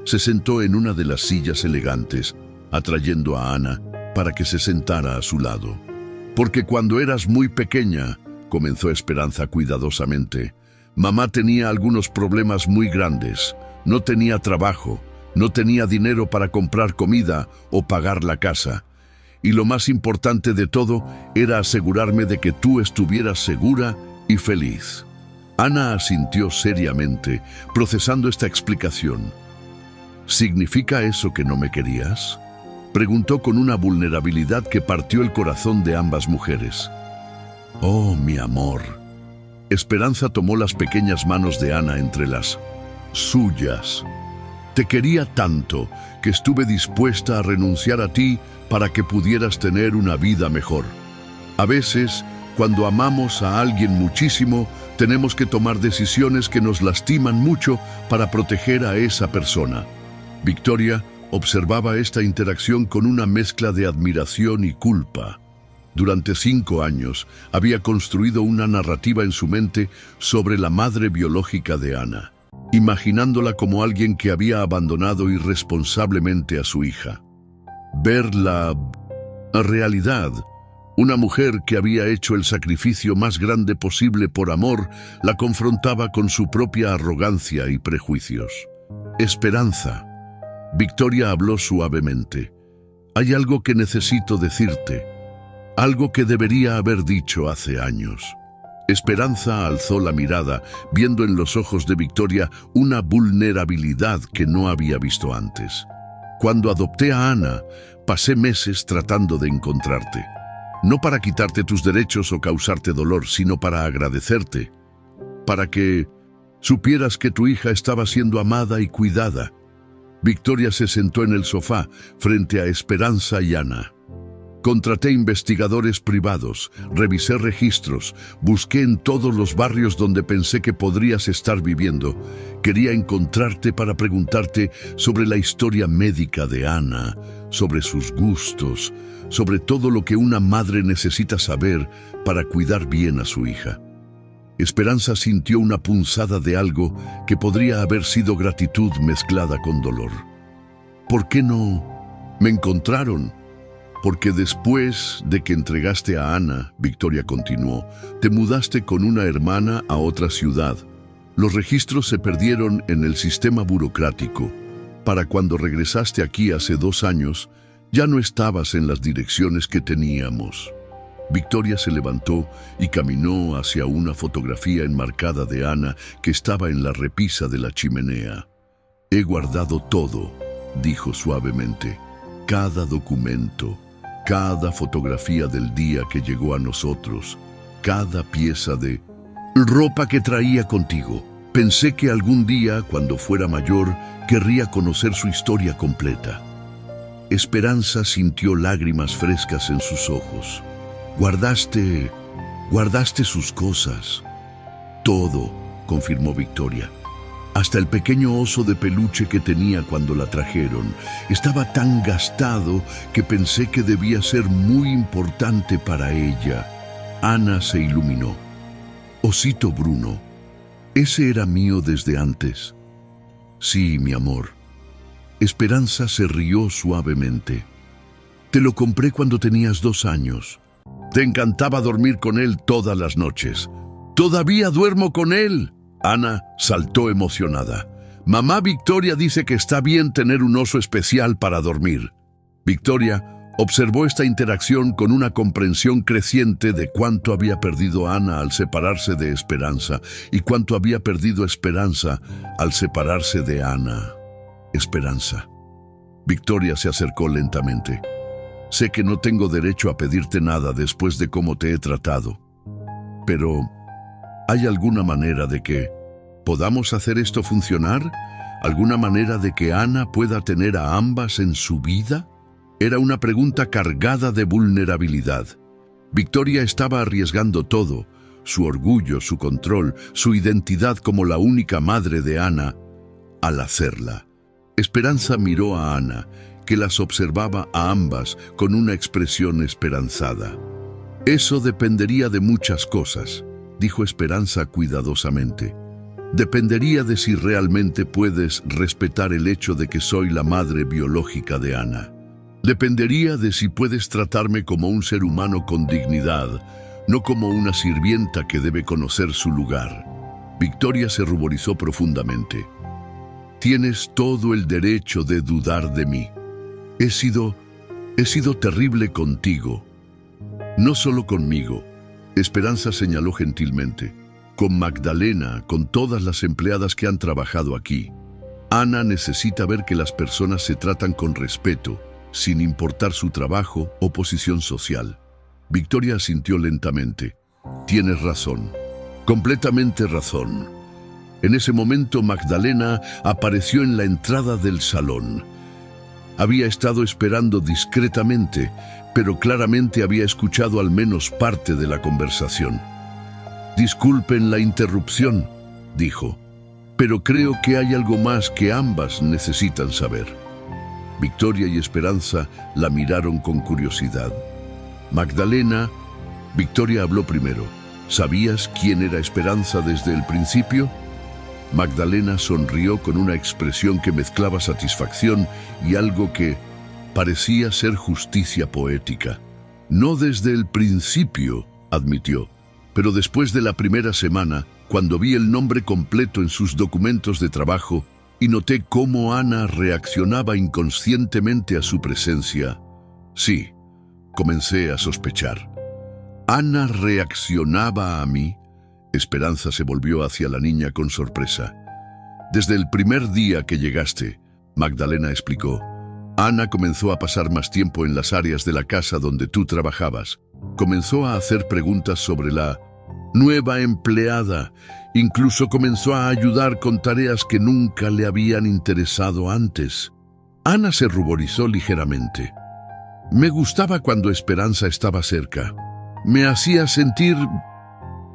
Se sentó en una de las sillas elegantes, atrayendo a Ana para que se sentara a su lado. Porque cuando eras muy pequeña, comenzó Esperanza cuidadosamente, mamá tenía algunos problemas muy grandes. No tenía trabajo, no tenía dinero para comprar comida o pagar la casa. Y lo más importante de todo era asegurarme de que tú estuvieras segura y feliz. Ana asintió seriamente, procesando esta explicación. ¿Significa eso que no me querías?, preguntó con una vulnerabilidad que partió el corazón de ambas mujeres. Oh, mi amor. Esperanza tomó las pequeñas manos de Ana entre las suyas. Te quería tanto que estuve dispuesta a renunciar a ti para que pudieras tener una vida mejor. A veces, cuando amamos a alguien muchísimo, tenemos que tomar decisiones que nos lastiman mucho para proteger a esa persona. Victoria observaba esta interacción con una mezcla de admiración y culpa. Durante 5 años había construido una narrativa en su mente sobre la madre biológica de Ana, imaginándola como alguien que había abandonado irresponsablemente a su hija. Ver la realidad, una mujer que había hecho el sacrificio más grande posible por amor, la confrontaba con su propia arrogancia y prejuicios. Esperanza. Victoria habló suavemente. Hay algo que necesito decirte, algo que debería haber dicho hace años. Esperanza alzó la mirada, viendo en los ojos de Victoria una vulnerabilidad que no había visto antes. Cuando adopté a Ana, pasé meses tratando de encontrarte. No para quitarte tus derechos o causarte dolor, sino para agradecerte. Para que supieras que tu hija estaba siendo amada y cuidada. Victoria se sentó en el sofá, frente a Esperanza y Ana. Contraté investigadores privados, revisé registros, busqué en todos los barrios donde pensé que podrías estar viviendo. Quería encontrarte para preguntarte sobre la historia médica de Ana, sobre sus gustos, sobre todo lo que una madre necesita saber para cuidar bien a su hija. Esperanza sintió una punzada de algo que podría haber sido gratitud mezclada con dolor. ¿Por qué no me encontraron? Porque después de que entregaste a Ana, Victoria continuó, te mudaste con una hermana a otra ciudad. Los registros se perdieron en el sistema burocrático. Para cuando regresaste aquí hace 2 años, ya no estabas en las direcciones que teníamos. Victoria se levantó y caminó hacia una fotografía enmarcada de Ana que estaba en la repisa de la chimenea. He guardado todo, dijo suavemente. Cada documento, cada fotografía del día que llegó a nosotros, cada pieza de ropa que traía contigo. Pensé que algún día, cuando fuera mayor, querría conocer su historia completa. Esperanza sintió lágrimas frescas en sus ojos. Guardaste sus cosas. Todo, confirmó Victoria. Hasta el pequeño oso de peluche que tenía cuando la trajeron. Estaba tan gastado que pensé que debía ser muy importante para ella. Ana se iluminó. Osito Bruno, ese era mío desde antes. Sí, mi amor. Esperanza se rió suavemente. Te lo compré cuando tenías 2 años. Te encantaba dormir con él todas las noches. ¡Todavía duermo con él! Ana saltó emocionada. Mamá Victoria dice que está bien tener un oso especial para dormir. Victoria Observó esta interacción con una comprensión creciente de cuánto había perdido Ana al separarse de Esperanza y cuánto había perdido Esperanza al separarse de Ana. Esperanza. Victoria se acercó lentamente. Sé que no tengo derecho a pedirte nada después de cómo te he tratado, pero ¿hay alguna manera de que podamos hacer esto funcionar? ¿Alguna manera de que Ana pueda tener a ambas en su vida? Era una pregunta cargada de vulnerabilidad. Victoria estaba arriesgando todo, su orgullo, su control, su identidad como la única madre de Ana, al hacerla. Esperanza miró a Ana, que las observaba a ambas con una expresión esperanzada. Eso dependería de muchas cosas, dijo Esperanza cuidadosamente. Dependería de si realmente puedes respetar el hecho de que soy la madre biológica de Ana. Dependería de si puedes tratarme como un ser humano con dignidad, no como una sirvienta que debe conocer su lugar. Victoria se ruborizó profundamente. Tienes todo el derecho de dudar de mí. He sido terrible contigo. No solo conmigo. Esperanza señaló gentilmente. Con Magdalena, con todas las empleadas que han trabajado aquí. Ana necesita ver que las personas se tratan con respeto, sin importar su trabajo o posición social. Victoria asintió lentamente. Tienes razón. Completamente razón. En ese momento Magdalena apareció en la entrada del salón. Había estado esperando discretamente, pero claramente había escuchado al menos parte de la conversación. Disculpen la interrupción, dijo, pero creo que hay algo más que ambas necesitan saber. Victoria y Esperanza la miraron con curiosidad. Victoria habló primero. ¿Sabías quién era Esperanza desde el principio? Magdalena sonrió con una expresión que mezclaba satisfacción y algo que parecía ser justicia poética. No desde el principio, admitió, pero después de la primera semana, cuando vi el nombre completo en sus documentos de trabajo y noté cómo Ana reaccionaba inconscientemente a su presencia, sí, comencé a sospechar. ¿Ana reaccionaba a mí? Esperanza se volvió hacia la niña con sorpresa. Desde el primer día que llegaste, Magdalena explicó, Ana comenzó a pasar más tiempo en las áreas de la casa donde tú trabajabas. Comenzó a hacer preguntas sobre la nueva empleada. Incluso comenzó a ayudar con tareas que nunca le habían interesado antes. Ana se ruborizó ligeramente. Me gustaba cuando Esperanza estaba cerca. Me hacía sentir,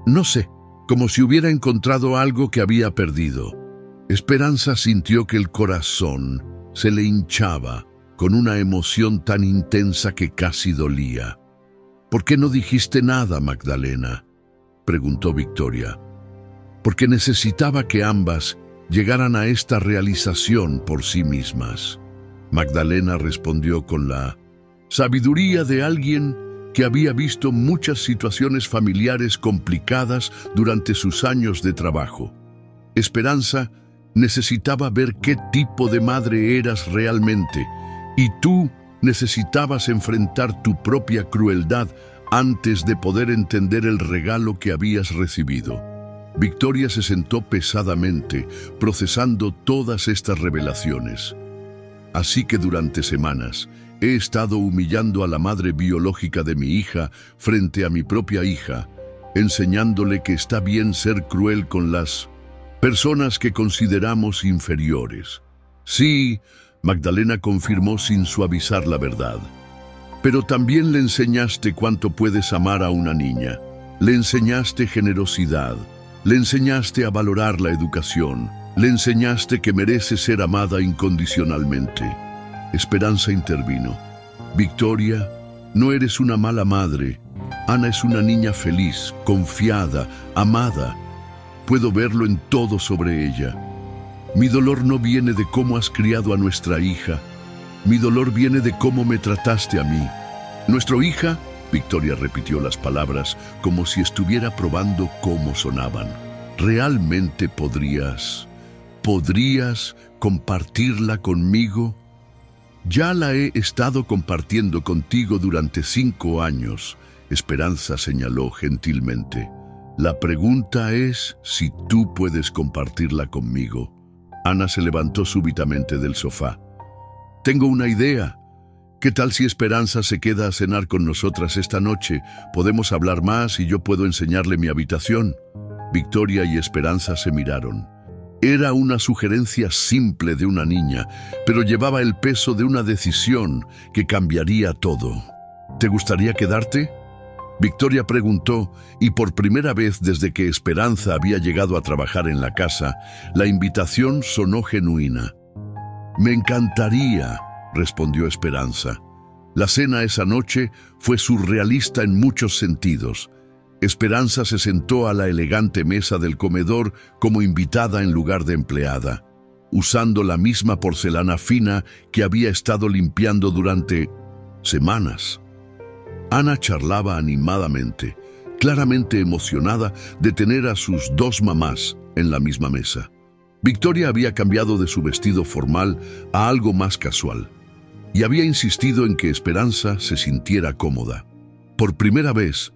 no sé, como si hubiera encontrado algo que había perdido. Esperanza sintió que el corazón se le hinchaba con una emoción tan intensa que casi dolía. ¿Por qué no dijiste nada, Magdalena?, preguntó Victoria. Porque necesitaba que ambas llegaran a esta realización por sí mismas. Magdalena respondió con la sabiduría de alguien que había visto muchas situaciones familiares complicadas durante sus años de trabajo. Esperanza necesitaba ver qué tipo de madre eras realmente, y tú necesitabas enfrentar tu propia crueldad antes de poder entender el regalo que habías recibido. Victoria se sentó pesadamente, procesando todas estas revelaciones. Así que durante semanas he estado humillando a la madre biológica de mi hija frente a mi propia hija, enseñándole que está bien ser cruel con las personas que consideramos inferiores. Sí, Magdalena confirmó sin suavizar la verdad. Pero también le enseñaste cuánto puedes amar a una niña. Le enseñaste generosidad. Le enseñaste a valorar la educación. Le enseñaste que merece ser amada incondicionalmente. Esperanza intervino. Victoria, no eres una mala madre. Ana es una niña feliz, confiada, amada. Puedo verlo en todo sobre ella. Mi dolor no viene de cómo has criado a nuestra hija. Mi dolor viene de cómo me trataste a mí. ¿Nuestra hija? Victoria repitió las palabras como si estuviera probando cómo sonaban. ¿Realmente podrías compartirla conmigo? Ya la he estado compartiendo contigo durante 5 años, Esperanza señaló gentilmente. La pregunta es si tú puedes compartirla conmigo. Ana se levantó súbitamente del sofá. Tengo una idea. ¿Qué tal si Esperanza se queda a cenar con nosotras esta noche? Podemos hablar más y yo puedo enseñarle mi habitación. Victoria y Esperanza se miraron. Era una sugerencia simple de una niña, pero llevaba el peso de una decisión que cambiaría todo. ¿Te gustaría quedarte?, Victoria preguntó, y por primera vez desde que Esperanza había llegado a trabajar en la casa, la invitación sonó genuina. Me encantaría, respondió Esperanza. La cena esa noche fue surrealista en muchos sentidos. Esperanza se sentó a la elegante mesa del comedor como invitada en lugar de empleada, usando la misma porcelana fina que había estado limpiando durante semanas. Ana charlaba animadamente, claramente emocionada de tener a sus 2 mamás en la misma mesa. Victoria había cambiado de su vestido formal a algo más casual y había insistido en que Esperanza se sintiera cómoda. Por primera vez,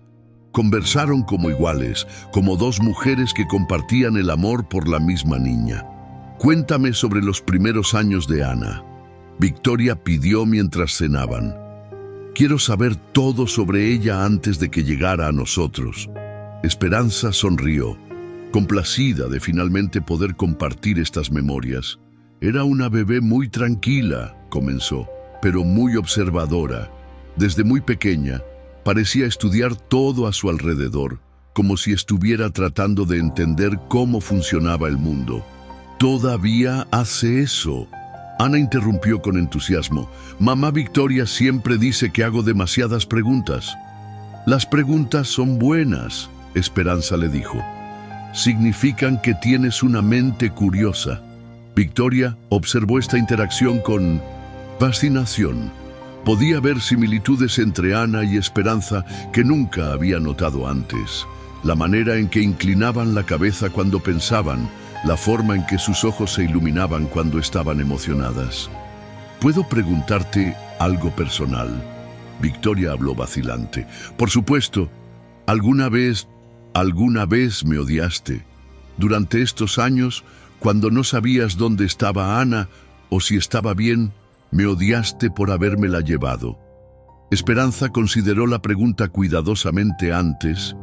conversaron como iguales, como 2 mujeres que compartían el amor por la misma niña. Cuéntame sobre los primeros años de Ana, Victoria pidió mientras cenaban. Quiero saber todo sobre ella antes de que llegara a nosotros. Esperanza sonrió, complacida de finalmente poder compartir estas memorias. Era una bebé muy tranquila, comenzó, pero muy observadora. Desde muy pequeña, parecía estudiar todo a su alrededor, como si estuviera tratando de entender cómo funcionaba el mundo. ¿Todavía hace eso?, Ana interrumpió con entusiasmo. Mamá Victoria siempre dice que hago demasiadas preguntas. Las preguntas son buenas, Esperanza le dijo. Significan que tienes una mente curiosa. Victoria observó esta interacción con fascinación. Podía ver similitudes entre Ana y Esperanza que nunca había notado antes. La manera en que inclinaban la cabeza cuando pensaban, la forma en que sus ojos se iluminaban cuando estaban emocionadas. ¿Puedo preguntarte algo personal?, Victoria habló vacilante. Por supuesto, ¿alguna vez me odiaste? Durante estos años, cuando no sabías dónde estaba Ana o si estaba bien, me odiaste por habérmela llevado. Esperanza consideró la pregunta cuidadosamente antes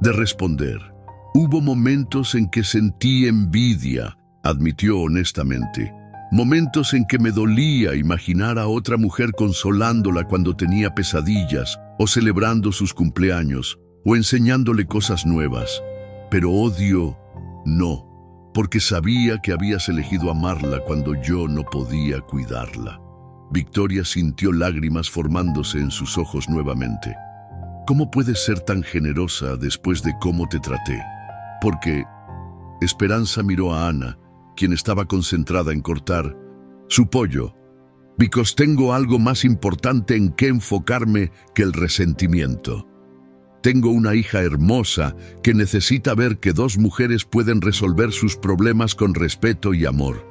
de responder. Hubo momentos en que sentí envidia, admitió honestamente. Momentos en que me dolía imaginar a otra mujer consolándola cuando tenía pesadillas, o celebrando sus cumpleaños, o enseñándole cosas nuevas. Pero odio, no, porque sabía que habías elegido amarla cuando yo no podía cuidarla. Victoria sintió lágrimas formándose en sus ojos nuevamente. ¿Cómo puedes ser tan generosa después de cómo te traté? Porque Esperanza miró a Ana, quien estaba concentrada en cortar su pollo. Because tengo algo más importante en que enfocarme que el resentimiento. Tengo una hija hermosa que necesita ver que 2 mujeres pueden resolver sus problemas con respeto y amor.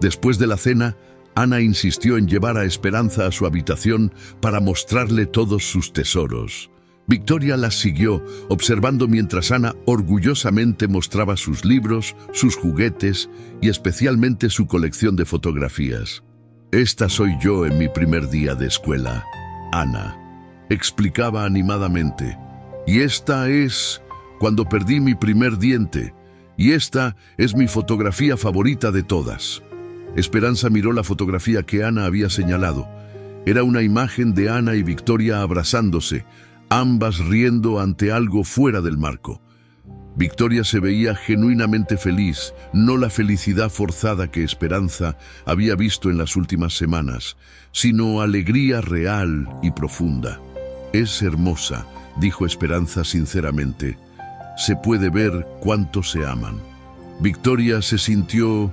Después de la cena, Ana insistió en llevar a Esperanza a su habitación para mostrarle todos sus tesoros. Victoria las siguió, observando mientras Ana orgullosamente mostraba sus libros, sus juguetes y especialmente su colección de fotografías. Esta soy yo en mi primer día de escuela, Ana, explicaba animadamente. Y esta es cuando perdí mi primer diente. Y esta es mi fotografía favorita de todas. Esperanza miró la fotografía que Ana había señalado. Era una imagen de Ana y Victoria abrazándose, ambas riendo ante algo fuera del marco. Victoria se veía genuinamente feliz, no la felicidad forzada que Esperanza había visto en las últimas semanas, sino alegría real y profunda. Es hermosa, dijo Esperanza sinceramente. Se puede ver cuánto se aman. Victoria se sintió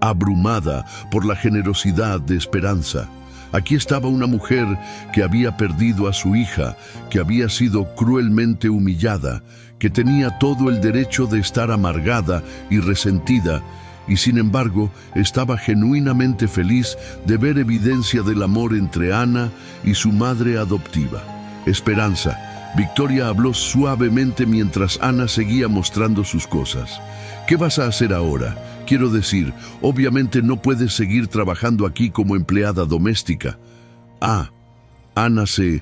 abrumada por la generosidad de Esperanza. Aquí estaba una mujer que había perdido a su hija, que había sido cruelmente humillada, que tenía todo el derecho de estar amargada y resentida, y sin embargo estaba genuinamente feliz de ver evidencia del amor entre Ana y su madre adoptiva. Esperanza. Victoria habló suavemente mientras Ana seguía mostrando sus cosas. ¿Qué vas a hacer ahora? Quiero decir, obviamente no puedes seguir trabajando aquí como empleada doméstica. Ana se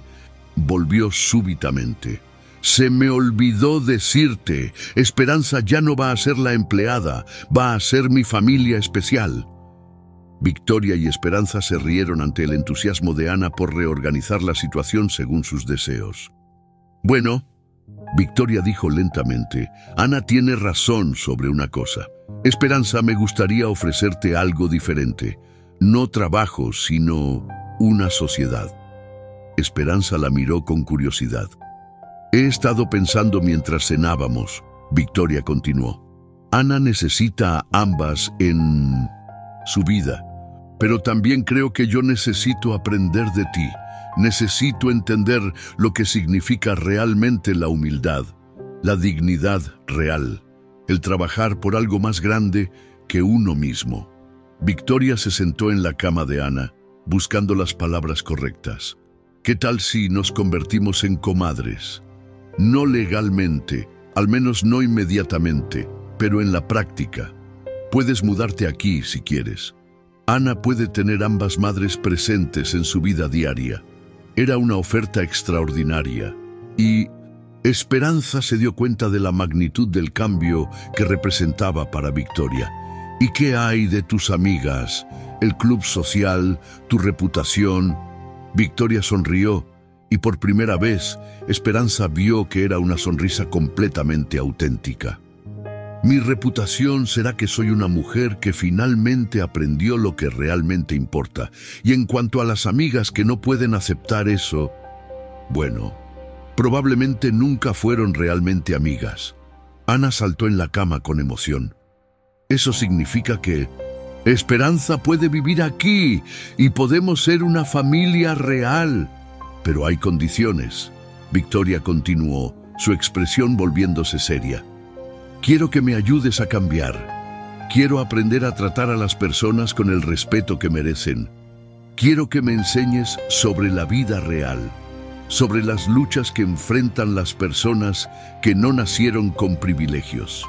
volvió súbitamente. Se me olvidó decirte, Esperanza ya no va a ser la empleada, va a ser mi familia especial. Victoria y Esperanza se rieron ante el entusiasmo de Ana por reorganizar la situación según sus deseos. Bueno, Victoria dijo lentamente, Ana tiene razón sobre una cosa. Esperanza, me gustaría ofrecerte algo diferente. No trabajo, sino una sociedad. Esperanza la miró con curiosidad. He estado pensando mientras cenábamos, Victoria continuó. Ana necesita a ambas en su vida, pero también creo que yo necesito aprender de ti. Necesito entender lo que significa realmente la humildad, la dignidad real, el trabajar por algo más grande que uno mismo. Victoria se sentó en la cama de Ana, buscando las palabras correctas. ¿Qué tal si nos convertimos en comadres? No legalmente, al menos no inmediatamente, pero en la práctica. Puedes mudarte aquí si quieres. Ana puede tener ambas madres presentes en su vida diaria. Era una oferta extraordinaria y Esperanza se dio cuenta de la magnitud del cambio que representaba para Victoria. ¿Y qué hay de tus amigas, el club social, tu reputación? Victoria sonrió y por primera vez Esperanza vio que era una sonrisa completamente auténtica. Mi reputación será que soy una mujer que finalmente aprendió lo que realmente importa. Y en cuanto a las amigas que no pueden aceptar eso, bueno, probablemente nunca fueron realmente amigas. Ana saltó en la cama con emoción. Eso significa que Esperanza puede vivir aquí y podemos ser una familia real. Pero hay condiciones. Victoria continuó, su expresión volviéndose seria. Quiero que me ayudes a cambiar. Quiero aprender a tratar a las personas con el respeto que merecen. Quiero que me enseñes sobre la vida real, sobre las luchas que enfrentan las personas que no nacieron con privilegios.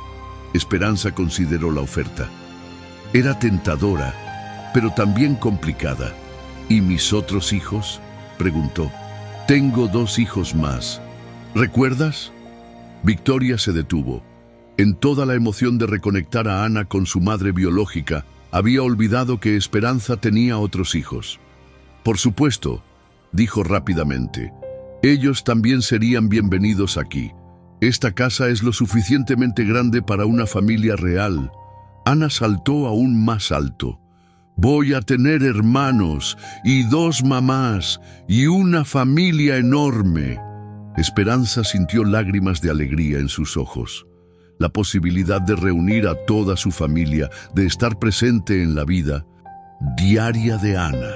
Esperanza consideró la oferta. Era tentadora, pero también complicada. ¿Y mis otros hijos?, preguntó. Tengo 2 hijos más. ¿Recuerdas? Victoria se detuvo. En toda la emoción de reconectar a Ana con su madre biológica, había olvidado que Esperanza tenía otros hijos. Por supuesto, dijo rápidamente, ellos también serían bienvenidos aquí. Esta casa es lo suficientemente grande para una familia real. Ana saltó aún más alto. Voy a tener hermanos y 2 mamás y una familia enorme. Esperanza sintió lágrimas de alegría en sus ojos. La posibilidad de reunir a toda su familia, de estar presente en la vida diaria de Ana,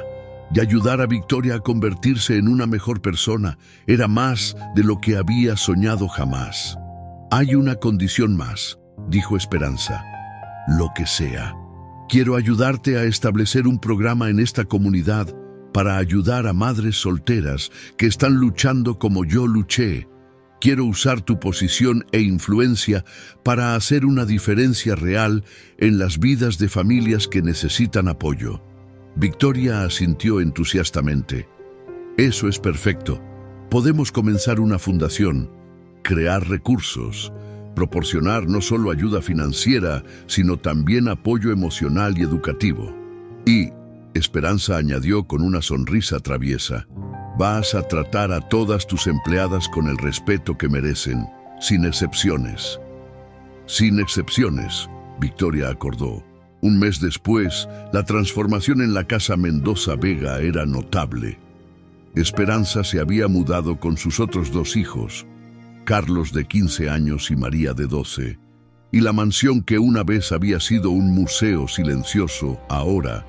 de ayudar a Victoria a convertirse en una mejor persona, era más de lo que había soñado jamás. Hay una condición más, dijo Esperanza. Lo que sea. Quiero ayudarte a establecer un programa en esta comunidad para ayudar a madres solteras que están luchando como yo luché. Quiero usar tu posición e influencia para hacer una diferencia real en las vidas de familias que necesitan apoyo. Victoria asintió entusiastamente. Eso es perfecto. Podemos comenzar una fundación, crear recursos, proporcionar no solo ayuda financiera, sino también apoyo emocional y educativo. Y, Esperanza añadió con una sonrisa traviesa, vas a tratar a todas tus empleadas con el respeto que merecen, sin excepciones. Sin excepciones, Victoria acordó. Un mes después, la transformación en la casa Mendoza Vega era notable. Esperanza se había mudado con sus otros 2 hijos, Carlos de 15 años y María de 12, y la mansión que una vez había sido un museo silencioso, ahora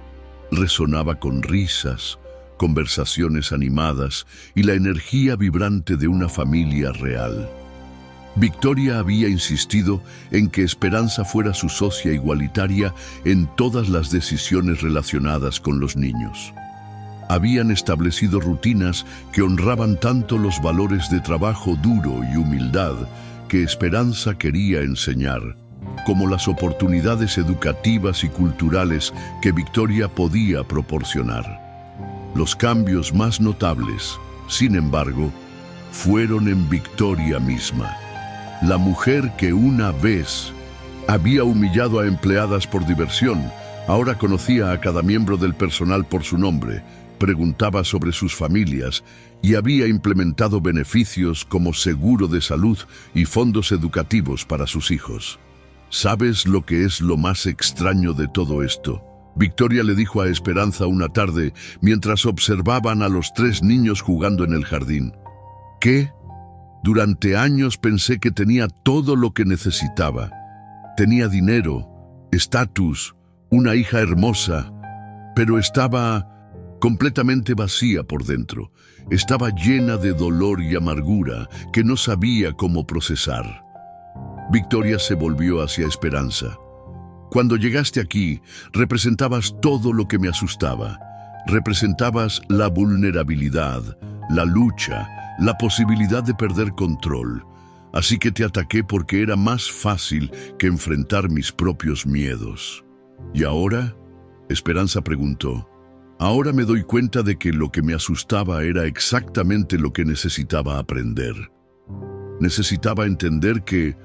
resonaba con risas, conversaciones animadas y la energía vibrante de una familia real. Victoria había insistido en que Esperanza fuera su socia igualitaria en todas las decisiones relacionadas con los niños. Habían establecido rutinas que honraban tanto los valores de trabajo duro y humildad que Esperanza quería enseñar, como las oportunidades educativas y culturales que Victoria podía proporcionar. Los cambios más notables, sin embargo, fueron en Victoria misma. La mujer que una vez había humillado a empleadas por diversión, ahora conocía a cada miembro del personal por su nombre, preguntaba sobre sus familias y había implementado beneficios como seguro de salud y fondos educativos para sus hijos. ¿Sabes lo que es lo más extraño de todo esto?, Victoria le dijo a Esperanza una tarde mientras observaban a los 3 niños jugando en el jardín. ¿Qué? Durante años pensé que tenía todo lo que necesitaba. Tenía dinero, estatus, una hija hermosa, pero estaba completamente vacía por dentro. Estaba llena de dolor y amargura que no sabía cómo procesar. Victoria se volvió hacia Esperanza. Cuando llegaste aquí, representabas todo lo que me asustaba. Representabas la vulnerabilidad, la lucha, la posibilidad de perder control. Así que te ataqué porque era más fácil que enfrentar mis propios miedos. ¿Y ahora?, Esperanza preguntó. Ahora me doy cuenta de que lo que me asustaba era exactamente lo que necesitaba aprender. Necesitaba entender que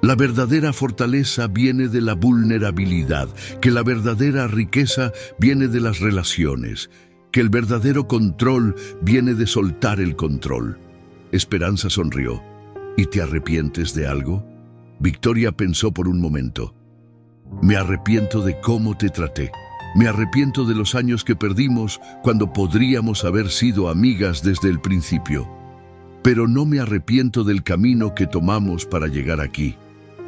la verdadera fortaleza viene de la vulnerabilidad, que la verdadera riqueza viene de las relaciones, que el verdadero control viene de soltar el control. Esperanza sonrió. ¿Y te arrepientes de algo? Victoria pensó por un momento. Me arrepiento de cómo te traté. Me arrepiento de los años que perdimos cuando podríamos haber sido amigas desde el principio. Pero no me arrepiento del camino que tomamos para llegar aquí,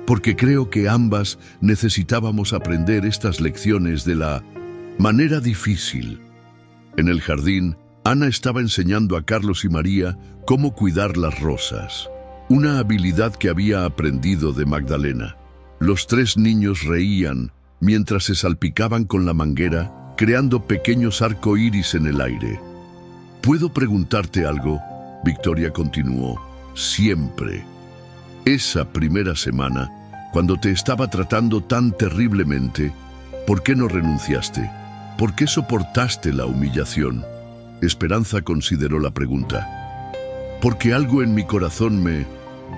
porque creo que ambas necesitábamos aprender estas lecciones de la manera difícil. En el jardín, Ana estaba enseñando a Carlos y María cómo cuidar las rosas, una habilidad que había aprendido de Magdalena. Los 3 niños reían mientras se salpicaban con la manguera, creando pequeños arcoíris en el aire. ¿Puedo preguntarte algo?, Victoria continuó. Siempre. Esa primera semana, cuando te estaba tratando tan terriblemente, ¿por qué no renunciaste? ¿Por qué soportaste la humillación? Esperanza consideró la pregunta. Porque algo en mi corazón me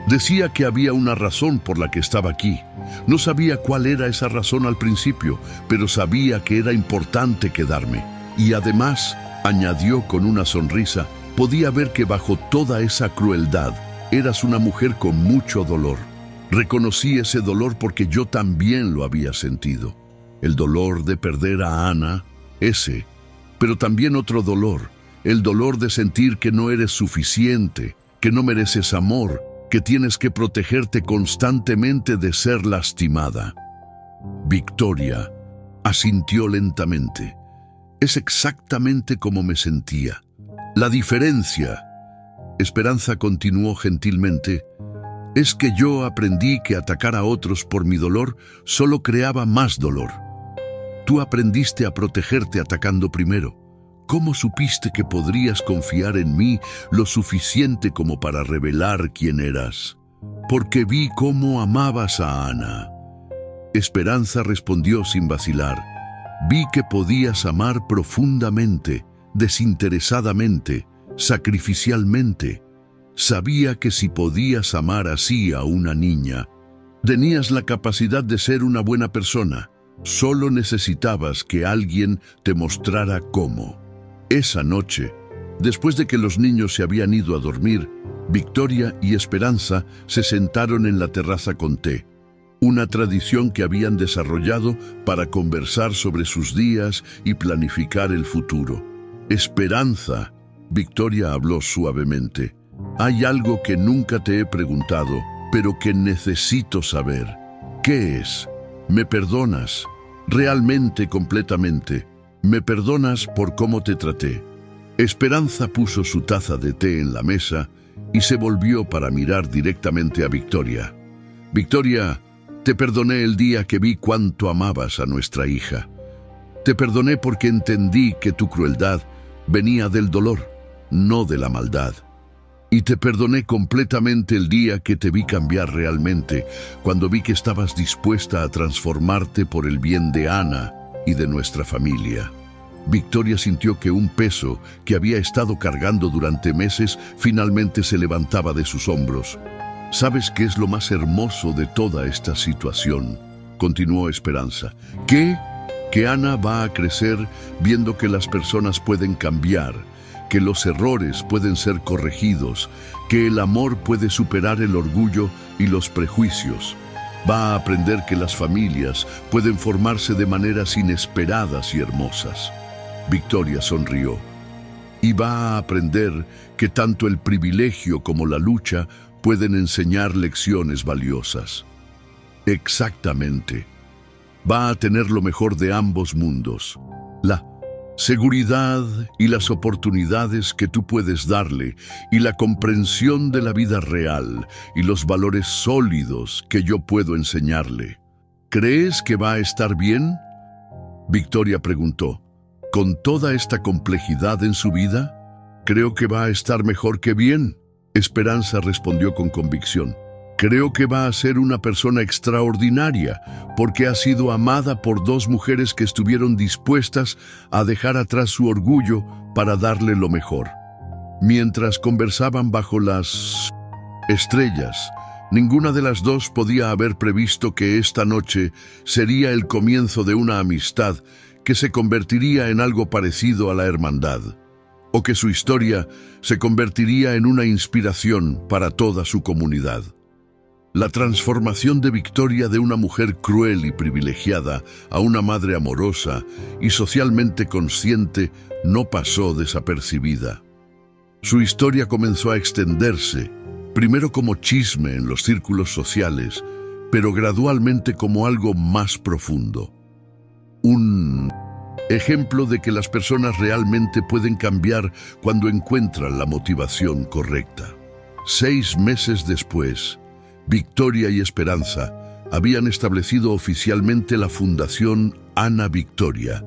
decía que había una razón por la que estaba aquí. No sabía cuál era esa razón al principio, pero sabía que era importante quedarme. Y además, añadió con una sonrisa, podía ver que bajo toda esa crueldad, eras una mujer con mucho dolor. Reconocí ese dolor porque yo también lo había sentido. El dolor de perder a Ana, ese, pero también otro dolor, el dolor de sentir que no eres suficiente, que no mereces amor, que tienes que protegerte constantemente de ser lastimada. Victoria asintió lentamente. Es exactamente como me sentía. La diferencia, Esperanza continuó gentilmente, es que yo aprendí que atacar a otros por mi dolor solo creaba más dolor. Tú aprendiste a protegerte atacando primero. ¿Cómo supiste que podrías confiar en mí lo suficiente como para revelar quién eras? Porque vi cómo amabas a Ana. Esperanza respondió sin vacilar. Vi que podías amar profundamente, desinteresadamente, sacrificialmente. Sabía que si podías amar así a una niña, tenías la capacidad de ser una buena persona. Solo necesitabas que alguien te mostrara cómo. Esa noche, después de que los niños se habían ido a dormir, Victoria y Esperanza se sentaron en la terraza con té, una tradición que habían desarrollado para conversar sobre sus días y planificar el futuro. Esperanza, Victoria habló suavemente. Hay algo que nunca te he preguntado, pero que necesito saber. ¿Qué es? ¿Me perdonas? Realmente, completamente. ¿Me perdonas por cómo te traté? Esperanza puso su taza de té en la mesa y se volvió para mirar directamente a Victoria. Victoria, te perdoné el día que vi cuánto amabas a nuestra hija. Te perdoné porque entendí que tu crueldad venía del dolor, no de la maldad. Y te perdoné completamente el día que te vi cambiar realmente, cuando vi que estabas dispuesta a transformarte por el bien de Ana y de nuestra familia. Victoria sintió que un peso que había estado cargando durante meses finalmente se levantaba de sus hombros. ¿Sabes qué es lo más hermoso de toda esta situación?, continuó Esperanza. Que Ana va a crecer viendo que las personas pueden cambiar, que los errores pueden ser corregidos, que el amor puede superar el orgullo y los prejuicios. Va a aprender que las familias pueden formarse de maneras inesperadas y hermosas. Victoria sonrió. Y va a aprender que tanto el privilegio como la lucha pueden enseñar lecciones valiosas. Exactamente. Va a tener lo mejor de ambos mundos. La seguridad y las oportunidades que tú puedes darle, y la comprensión de la vida real y los valores sólidos que yo puedo enseñarle. ¿Crees que va a estar bien?, Victoria preguntó. ¿Con toda esta complejidad en su vida? Creo que va a estar mejor que bien, Esperanza respondió con convicción. Creo que va a ser una persona extraordinaria, porque ha sido amada por dos mujeres que estuvieron dispuestas a dejar atrás su orgullo para darle lo mejor. Mientras conversaban bajo las estrellas, ninguna de las dos podía haber previsto que esta noche sería el comienzo de una amistad que se convertiría en algo parecido a la hermandad, o que su historia se convertiría en una inspiración para toda su comunidad. La transformación de Victoria de una mujer cruel y privilegiada a una madre amorosa y socialmente consciente no pasó desapercibida. Su historia comenzó a extenderse, primero como chisme en los círculos sociales, pero gradualmente como algo más profundo. Un ejemplo de que las personas realmente pueden cambiar cuando encuentran la motivación correcta. 6 meses después, Victoria y Esperanza habían establecido oficialmente la Fundación Ana Victoria,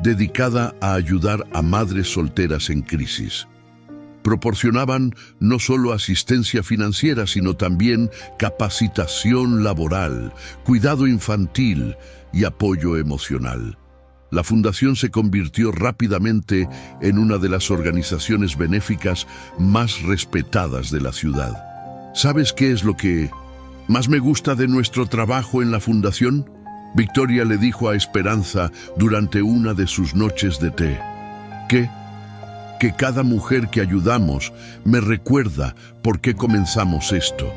dedicada a ayudar a madres solteras en crisis. Proporcionaban no solo asistencia financiera, sino también capacitación laboral, cuidado infantil y apoyo emocional. La fundación se convirtió rápidamente en una de las organizaciones benéficas más respetadas de la ciudad. ¿Sabes qué es lo que más me gusta de nuestro trabajo en la fundación?, Victoria le dijo a Esperanza durante una de sus noches de té. Que cada mujer que ayudamos me recuerda por qué comenzamos esto.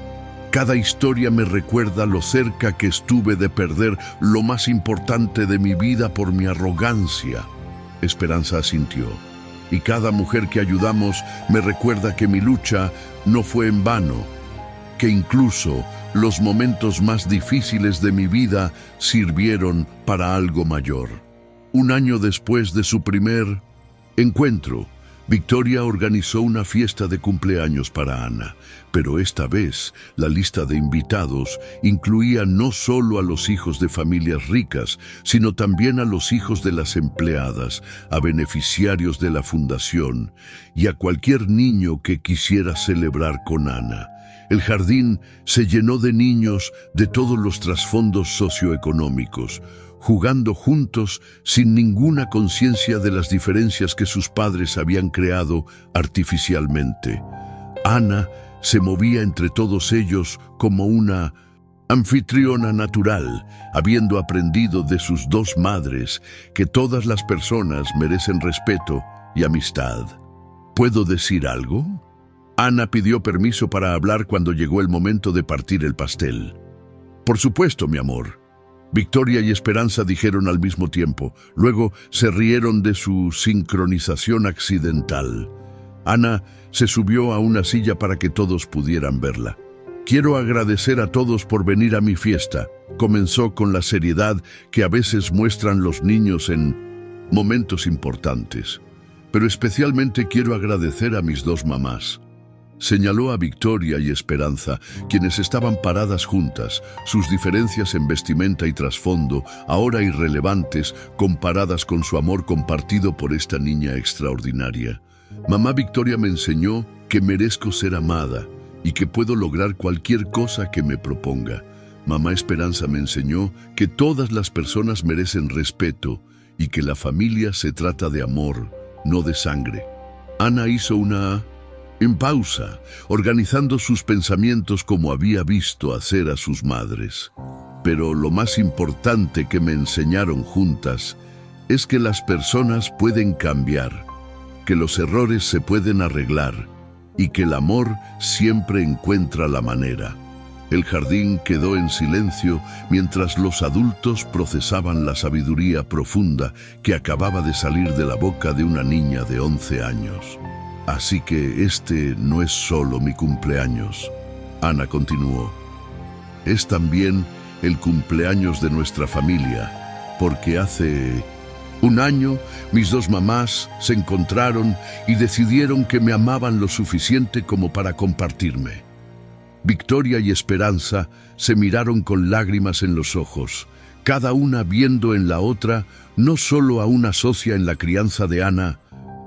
Cada historia me recuerda lo cerca que estuve de perder lo más importante de mi vida por mi arrogancia. Esperanza asintió. Y cada mujer que ayudamos me recuerda que mi lucha no fue en vano, que incluso los momentos más difíciles de mi vida sirvieron para algo mayor. 1 año después de su primer encuentro, Victoria organizó una fiesta de cumpleaños para Ana, pero esta vez la lista de invitados incluía no solo a los hijos de familias ricas, sino también a los hijos de las empleadas, a beneficiarios de la fundación y a cualquier niño que quisiera celebrar con Ana. El jardín se llenó de niños de todos los trasfondos socioeconómicos, jugando juntos sin ninguna conciencia de las diferencias que sus padres habían creado artificialmente. Ana se movía entre todos ellos como una anfitriona natural, habiendo aprendido de sus 2 madres que todas las personas merecen respeto y amistad. ¿Puedo decir algo?, Ana pidió permiso para hablar cuando llegó el momento de partir el pastel. Por supuesto, mi amor. Victoria y Esperanza dijeron al mismo tiempo. Luego se rieron de su sincronización accidental. Ana se subió a una silla para que todos pudieran verla. Quiero agradecer a todos por venir a mi fiesta. Comenzó con la seriedad que a veces muestran los niños en momentos importantes. Pero especialmente quiero agradecer a mis 2 mamás. Señaló a Victoria y Esperanza, quienes estaban paradas juntas, sus diferencias en vestimenta y trasfondo, ahora irrelevantes, comparadas con su amor compartido por esta niña extraordinaria. Mamá Victoria me enseñó que merezco ser amada y que puedo lograr cualquier cosa que me proponga. Mamá Esperanza me enseñó que todas las personas merecen respeto y que la familia se trata de amor, no de sangre. Ana hizo en pausa, organizando sus pensamientos como había visto hacer a sus madres. Pero lo más importante que me enseñaron juntas es que las personas pueden cambiar, que los errores se pueden arreglar y que el amor siempre encuentra la manera. El jardín quedó en silencio mientras los adultos procesaban la sabiduría profunda que acababa de salir de la boca de una niña de 11 años. Así que este no es solo mi cumpleaños, Ana continuó. Es también el cumpleaños de nuestra familia, porque hace un año mis dos mamás se encontraron y decidieron que me amaban lo suficiente como para compartirme. Victoria y Esperanza se miraron con lágrimas en los ojos, cada una viendo en la otra no solo a una socia en la crianza de Ana,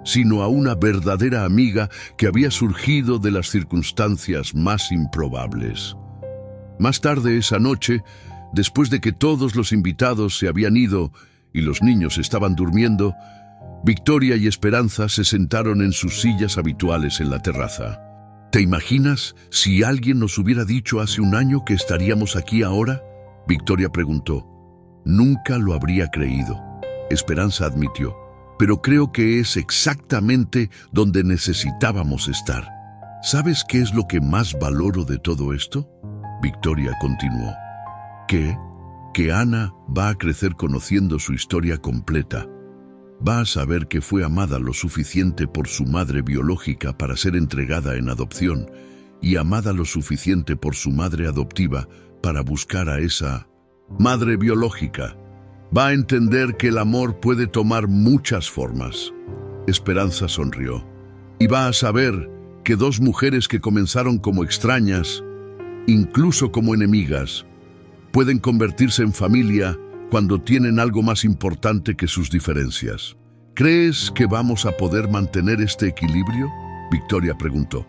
sino a una verdadera amiga que había surgido de las circunstancias más improbables. Más tarde esa noche, después de que todos los invitados se habían ido y los niños estaban durmiendo, Victoria y Esperanza se sentaron en sus sillas habituales en la terraza. ¿Te imaginas si alguien nos hubiera dicho hace un año que estaríamos aquí ahora?, Victoria preguntó. Nunca lo habría creído, Esperanza admitió. Pero creo que es exactamente donde necesitábamos estar. ¿Sabes qué es lo que más valoro de todo esto?, Victoria continuó. Que Ana va a crecer conociendo su historia completa. Va a saber que fue amada lo suficiente por su madre biológica para ser entregada en adopción y amada lo suficiente por su madre adoptiva para buscar a esa madre biológica. Va a entender que el amor puede tomar muchas formas. Esperanza sonrió. Y va a saber que dos mujeres que comenzaron como extrañas, incluso como enemigas, pueden convertirse en familia cuando tienen algo más importante que sus diferencias. ¿Crees que vamos a poder mantener este equilibrio?, Victoria preguntó.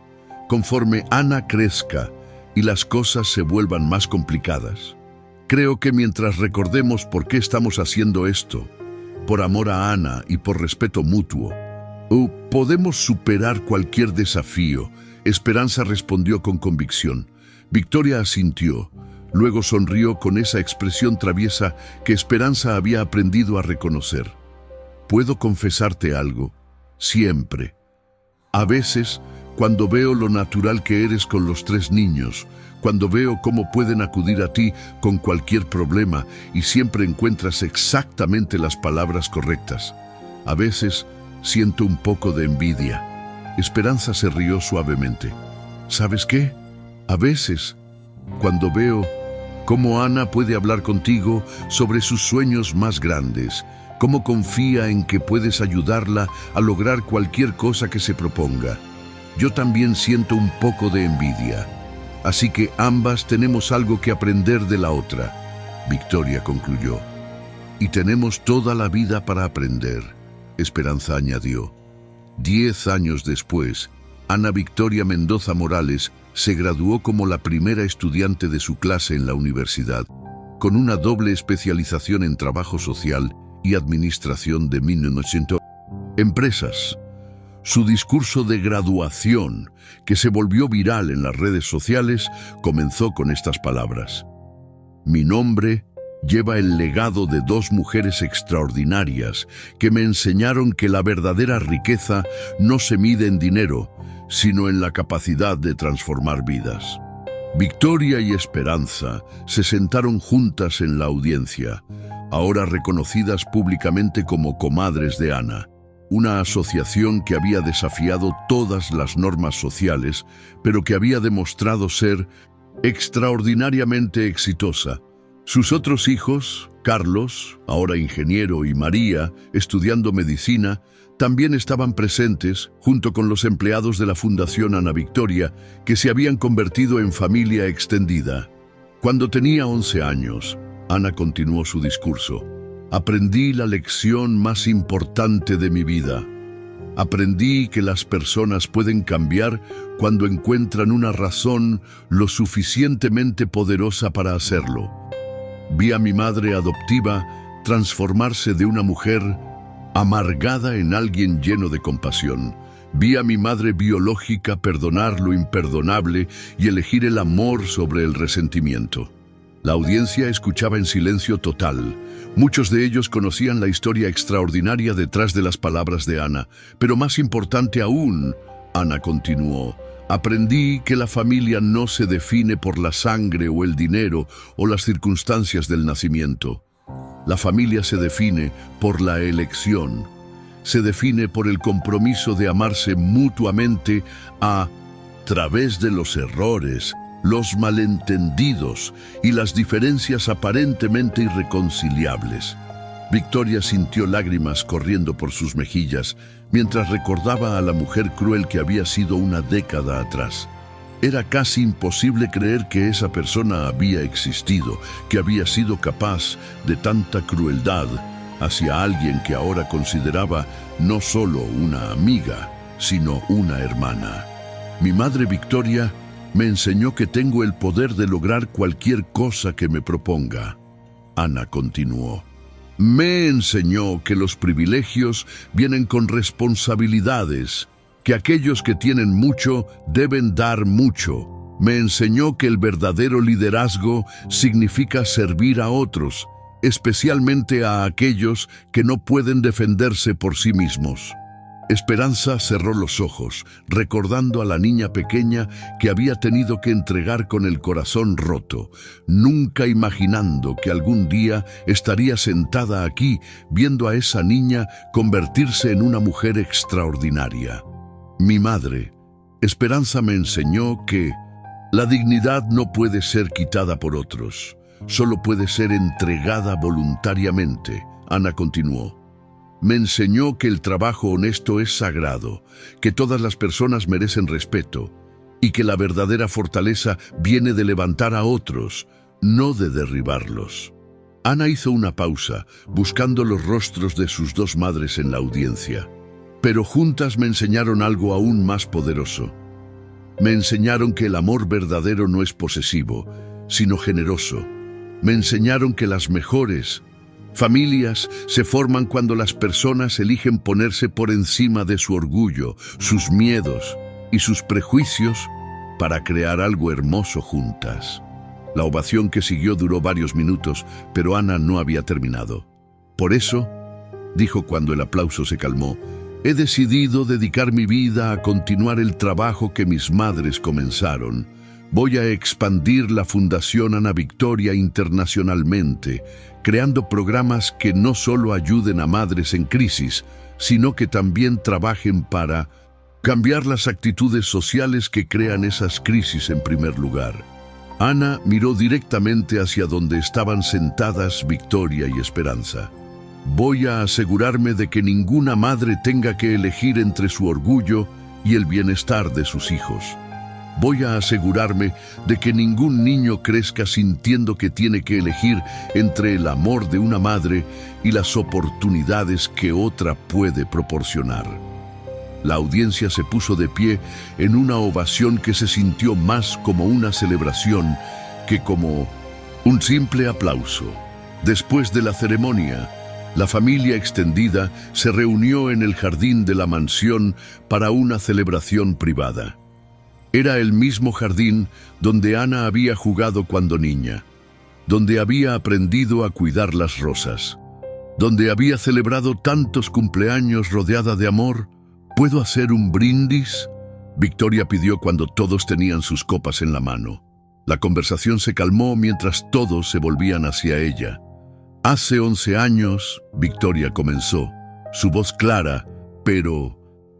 Conforme Ana crezca y las cosas se vuelvan más complicadas. Creo que mientras recordemos por qué estamos haciendo esto, por amor a Ana y por respeto mutuo, podemos superar cualquier desafío, Esperanza respondió con convicción. Victoria asintió, luego sonrió con esa expresión traviesa que Esperanza había aprendido a reconocer. Puedo confesarte algo, siempre. A veces, cuando veo lo natural que eres con los tres niños, cuando veo cómo pueden acudir a ti con cualquier problema y siempre encuentras exactamente las palabras correctas. A veces siento un poco de envidia. Esperanza se rió suavemente. ¿Sabes qué? A veces, cuando veo cómo Ana puede hablar contigo sobre sus sueños más grandes, cómo confía en que puedes ayudarla a lograr cualquier cosa que se proponga, yo también siento un poco de envidia. Así que ambas tenemos algo que aprender de la otra, Victoria concluyó. Y tenemos toda la vida para aprender, Esperanza añadió. 10 años después, Ana Victoria Mendoza Morales se graduó como la primera estudiante de su clase en la universidad, con una doble especialización en trabajo social y administración de 1900 empresas. Su discurso de graduación, que se volvió viral en las redes sociales, comenzó con estas palabras. Mi nombre lleva el legado de dos mujeres extraordinarias que me enseñaron que la verdadera riqueza no se mide en dinero, sino en la capacidad de transformar vidas. Victoria y Esperanza se sentaron juntas en la audiencia, ahora reconocidas públicamente como comadres de Ana, una asociación que había desafiado todas las normas sociales, pero que había demostrado ser extraordinariamente exitosa. Sus otros hijos, Carlos, ahora ingeniero, y María, estudiando medicina, también estaban presentes junto con los empleados de la Fundación Ana Victoria, que se habían convertido en familia extendida. Cuando tenía 11 años, Ana continuó su discurso. Aprendí la lección más importante de mi vida. Aprendí que las personas pueden cambiar cuando encuentran una razón lo suficientemente poderosa para hacerlo. Vi a mi madre adoptiva transformarse de una mujer amargada en alguien lleno de compasión. Vi a mi madre biológica perdonar lo imperdonable y elegir el amor sobre el resentimiento. La audiencia escuchaba en silencio total. Muchos de ellos conocían la historia extraordinaria detrás de las palabras de Ana, pero más importante aún, Ana continuó, aprendí que la familia no se define por la sangre o el dinero o las circunstancias del nacimiento. La familia se define por la elección. Se define por el compromiso de amarse mutuamente a través de los errores, los malentendidos y las diferencias aparentemente irreconciliables. Victoria sintió lágrimas corriendo por sus mejillas mientras recordaba a la mujer cruel que había sido una década atrás. Era casi imposible creer que esa persona había existido, que había sido capaz de tanta crueldad hacia alguien que ahora consideraba no solo una amiga, sino una hermana. Mi madre Victoria me enseñó que tengo el poder de lograr cualquier cosa que me proponga. Ana continuó. Me enseñó que los privilegios vienen con responsabilidades, que aquellos que tienen mucho deben dar mucho. Me enseñó que el verdadero liderazgo significa servir a otros, especialmente a aquellos que no pueden defenderse por sí mismos. Esperanza cerró los ojos, recordando a la niña pequeña que había tenido que entregar con el corazón roto, nunca imaginando que algún día estaría sentada aquí viendo a esa niña convertirse en una mujer extraordinaria. Mi madre, Esperanza, me enseñó que la dignidad no puede ser quitada por otros, solo puede ser entregada voluntariamente. Ana continuó. Me enseñó que el trabajo honesto es sagrado, que todas las personas merecen respeto y que la verdadera fortaleza viene de levantar a otros, no de derribarlos. Ana hizo una pausa, buscando los rostros de sus dos madres en la audiencia. Pero juntas me enseñaron algo aún más poderoso. Me enseñaron que el amor verdadero no es posesivo, sino generoso. Me enseñaron que las mejores familias se forman cuando las personas eligen ponerse por encima de su orgullo, sus miedos y sus prejuicios para crear algo hermoso juntas. La ovación que siguió duró varios minutos, pero Ana no había terminado. Por eso, dijo cuando el aplauso se calmó, he decidido dedicar mi vida a continuar el trabajo que mis madres comenzaron. Voy a expandir la Fundación Ana Victoria internacionalmente, creando programas que no solo ayuden a madres en crisis, sino que también trabajen para cambiar las actitudes sociales que crean esas crisis en primer lugar. Ana miró directamente hacia donde estaban sentadas Victoria y Esperanza. Voy a asegurarme de que ninguna madre tenga que elegir entre su orgullo y el bienestar de sus hijos. Voy a asegurarme de que ningún niño crezca sintiendo que tiene que elegir entre el amor de una madre y las oportunidades que otra puede proporcionar. La audiencia se puso de pie en una ovación que se sintió más como una celebración que como un simple aplauso. Después de la ceremonia, la familia extendida se reunió en el jardín de la mansión para una celebración privada. Era el mismo jardín donde Ana había jugado cuando niña, donde había aprendido a cuidar las rosas, donde había celebrado tantos cumpleaños rodeada de amor. ¿Puedo hacer un brindis?, Victoria pidió cuando todos tenían sus copas en la mano. La conversación se calmó mientras todos se volvían hacia ella. Hace 11 años, Victoria comenzó, su voz clara, pero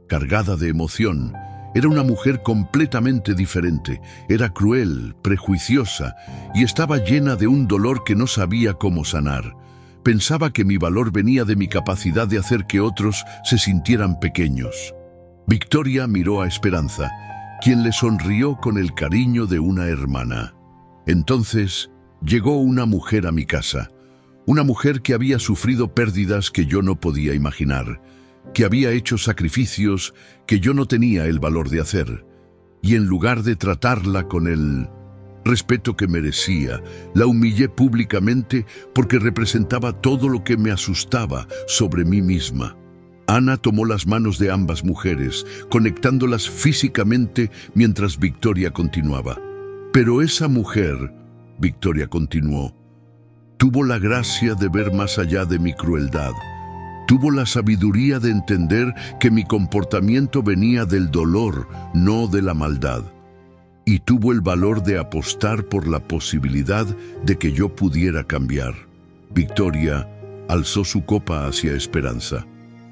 cargada de emoción. Era una mujer completamente diferente, era cruel, prejuiciosa y estaba llena de un dolor que no sabía cómo sanar. Pensaba que mi valor venía de mi capacidad de hacer que otros se sintieran pequeños. Victoria miró a Esperanza, quien le sonrió con el cariño de una hermana. Entonces llegó una mujer a mi casa, una mujer que había sufrido pérdidas que yo no podía imaginar, que había hecho sacrificios que yo no tenía el valor de hacer, y en lugar de tratarla con el respeto que merecía, la humillé públicamente porque representaba todo lo que me asustaba sobre mí misma. Ana tomó las manos de ambas mujeres, conectándolas físicamente mientras Victoria continuaba. Pero esa mujer, Victoria continuó, tuvo la gracia de ver más allá de mi crueldad. Tuvo la sabiduría de entender que mi comportamiento venía del dolor, no de la maldad. Y tuvo el valor de apostar por la posibilidad de que yo pudiera cambiar. Victoria alzó su copa hacia Esperanza.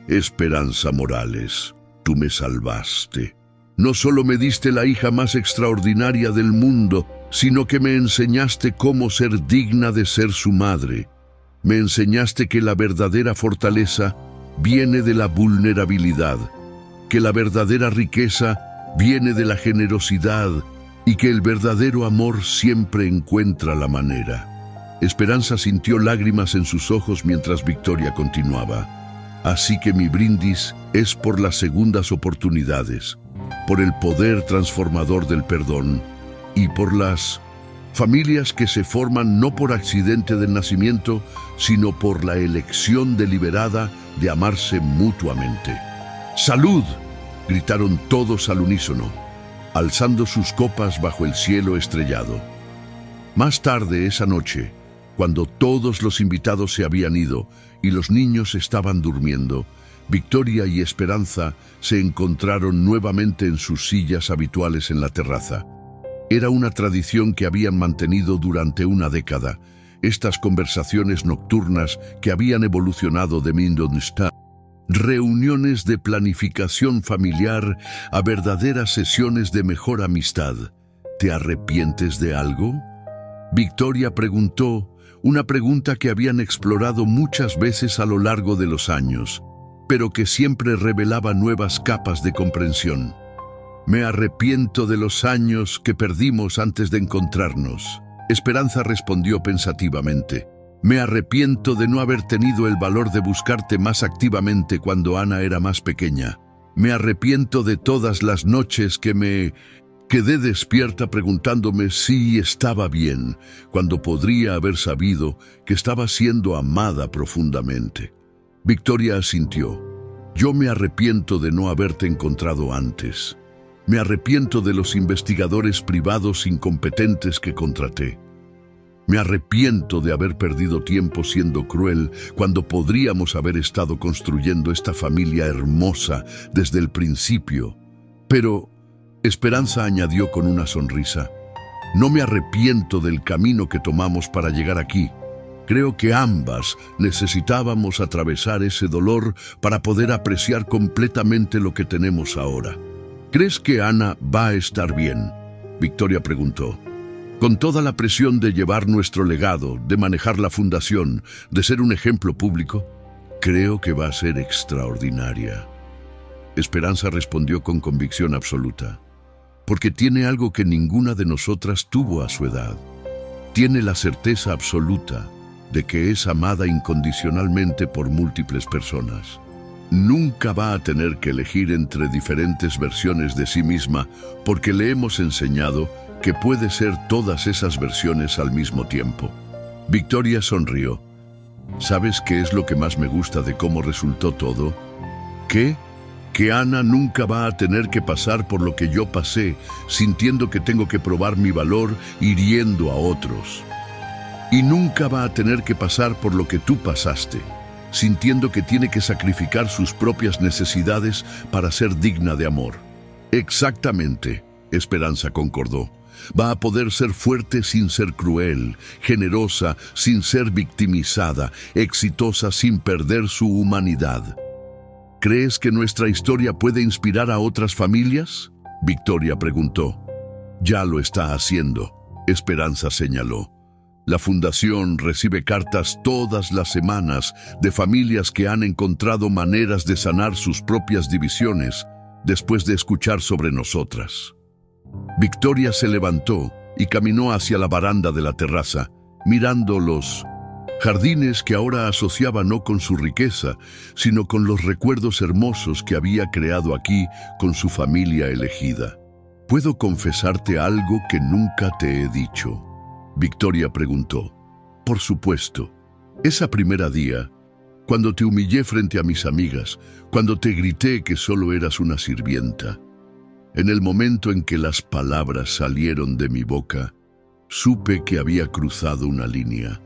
Esperanza Morales, tú me salvaste. No solo me diste la hija más extraordinaria del mundo, sino que me enseñaste cómo ser digna de ser su madre. Me enseñaste que la verdadera fortaleza viene de la vulnerabilidad, que la verdadera riqueza viene de la generosidad y que el verdadero amor siempre encuentra la manera. Esperanza sintió lágrimas en sus ojos mientras Victoria continuaba. Así que mi brindis es por las segundas oportunidades, por el poder transformador del perdón y por las familias que se forman no por accidente del nacimiento, sino por la elección deliberada de amarse mutuamente. ¡Salud!, gritaron todos al unísono, alzando sus copas bajo el cielo estrellado. Más tarde esa noche, cuando todos los invitados se habían ido y los niños estaban durmiendo, Victoria y Esperanza se encontraron nuevamente en sus sillas habituales en la terraza. Era una tradición que habían mantenido durante una década, estas conversaciones nocturnas que habían evolucionado de Mindonsta, reuniones de planificación familiar a verdaderas sesiones de mejor amistad. ¿Te arrepientes de algo?, Victoria preguntó, una pregunta que habían explorado muchas veces a lo largo de los años, pero que siempre revelaba nuevas capas de comprensión. Me arrepiento de los años que perdimos antes de encontrarnos. Esperanza respondió pensativamente. Me arrepiento de no haber tenido el valor de buscarte más activamente cuando Ana era más pequeña. Me arrepiento de todas las noches que me quedé despierta preguntándome si estaba bien, cuando podría haber sabido que estaba siendo amada profundamente. Victoria asintió. Yo me arrepiento de no haberte encontrado antes. Me arrepiento de los investigadores privados incompetentes que contraté. Me arrepiento de haber perdido tiempo siendo cruel cuando podríamos haber estado construyendo esta familia hermosa desde el principio. Pero Esperanza añadió con una sonrisa, no me arrepiento del camino que tomamos para llegar aquí. Creo que ambas necesitábamos atravesar ese dolor para poder apreciar completamente lo que tenemos ahora. ¿Crees que Ana va a estar bien?, Victoria preguntó. Con toda la presión de llevar nuestro legado, de manejar la fundación, de ser un ejemplo público, creo que va a ser extraordinaria. Esperanza respondió con convicción absoluta, porque tiene algo que ninguna de nosotras tuvo a su edad. Tiene la certeza absoluta de que es amada incondicionalmente por múltiples personas. Nunca va a tener que elegir entre diferentes versiones de sí misma porque le hemos enseñado que puede ser todas esas versiones al mismo tiempo. Victoria sonrió. ¿Sabes qué es lo que más me gusta de cómo resultó todo? ¿Qué? Que Ana nunca va a tener que pasar por lo que yo pasé, sintiendo que tengo que probar mi valor hiriendo a otros. Y nunca va a tener que pasar por lo que tú pasaste, sintiendo que tiene que sacrificar sus propias necesidades para ser digna de amor. Exactamente, Esperanza concordó. Va a poder ser fuerte sin ser cruel, generosa sin ser victimizada, exitosa sin perder su humanidad. ¿Crees que nuestra historia puede inspirar a otras familias?, Victoria preguntó. Ya lo está haciendo, Esperanza señaló. La fundación recibe cartas todas las semanas de familias que han encontrado maneras de sanar sus propias divisiones después de escuchar sobre nosotras. Victoria se levantó y caminó hacia la baranda de la terraza, mirando los jardines que ahora asociaba no con su riqueza, sino con los recuerdos hermosos que había creado aquí con su familia elegida. ¿Puedo confesarte algo que nunca te he dicho?, Victoria preguntó. Por supuesto. Esa primera día, cuando te humillé frente a mis amigas, cuando te grité que solo eras una sirvienta, en el momento en que las palabras salieron de mi boca, supe que había cruzado una línea.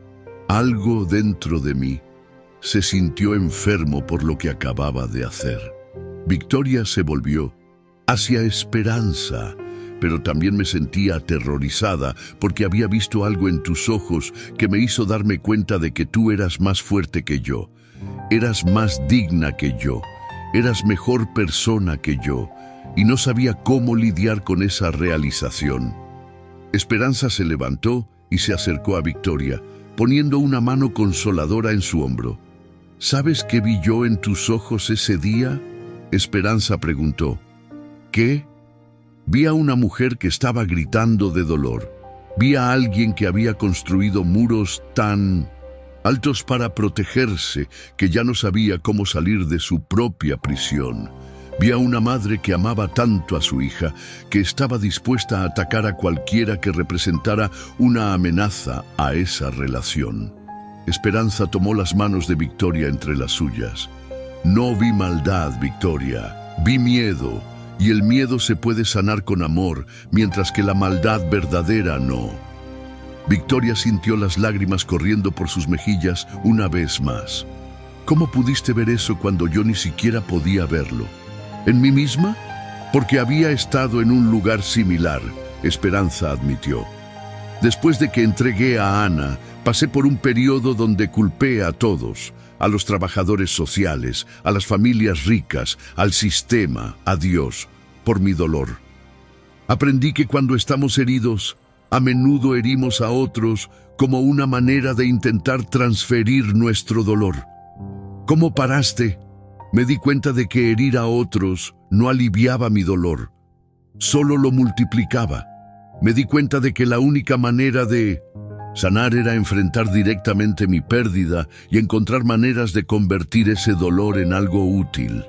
Algo dentro de mí se sintió enfermo por lo que acababa de hacer. Victoria se volvió hacia Esperanza, pero también me sentía aterrorizada porque había visto algo en tus ojos que me hizo darme cuenta de que tú eras más fuerte que yo, eras más digna que yo, eras mejor persona que yo, y no sabía cómo lidiar con esa realización. Esperanza se levantó y se acercó a Victoria, poniendo una mano consoladora en su hombro. ¿Sabes qué vi yo en tus ojos ese día?, Esperanza preguntó. ¿Qué? Vi a una mujer que estaba gritando de dolor. Vi a alguien que había construido muros tan altos para protegerse que ya no sabía cómo salir de su propia prisión. Vi a una madre que amaba tanto a su hija que estaba dispuesta a atacar a cualquiera que representara una amenaza a esa relación. Esperanza tomó las manos de Victoria entre las suyas. No vi maldad, Victoria, vi miedo. Y el miedo se puede sanar con amor, mientras que la maldad verdadera no. Victoria sintió las lágrimas corriendo por sus mejillas una vez más. ¿Cómo pudiste ver eso cuando yo ni siquiera podía verlo? ¿En mí misma? Porque había estado en un lugar similar, Esperanza admitió. Después de que entregué a Ana, pasé por un periodo donde culpé a todos, a los trabajadores sociales, a las familias ricas, al sistema, a Dios, por mi dolor. Aprendí que cuando estamos heridos, a menudo herimos a otros como una manera de intentar transferir nuestro dolor. ¿Cómo paraste? Me di cuenta de que herir a otros no aliviaba mi dolor, solo lo multiplicaba. Me di cuenta de que la única manera de sanar era enfrentar directamente mi pérdida y encontrar maneras de convertir ese dolor en algo útil.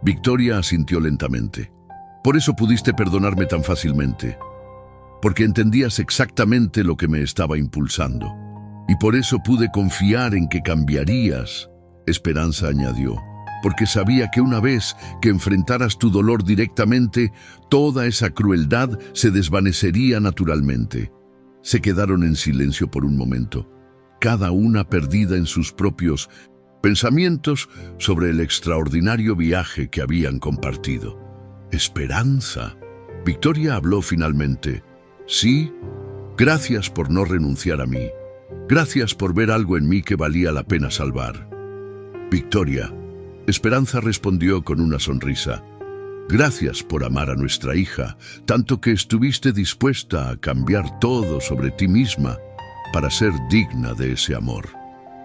Victoria asintió lentamente. Por eso pudiste perdonarme tan fácilmente, porque entendías exactamente lo que me estaba impulsando. Y por eso pude confiar en que cambiarías, Esperanza añadió, porque sabía que una vez que enfrentaras tu dolor directamente, toda esa crueldad se desvanecería naturalmente. Se quedaron en silencio por un momento, cada una perdida en sus propios pensamientos sobre el extraordinario viaje que habían compartido. Esperanza. Victoria habló finalmente. Sí, gracias por no renunciar a mí. Gracias por ver algo en mí que valía la pena salvar. Victoria. Esperanza respondió con una sonrisa. Gracias por amar a nuestra hija, tanto que estuviste dispuesta a cambiar todo sobre ti misma para ser digna de ese amor.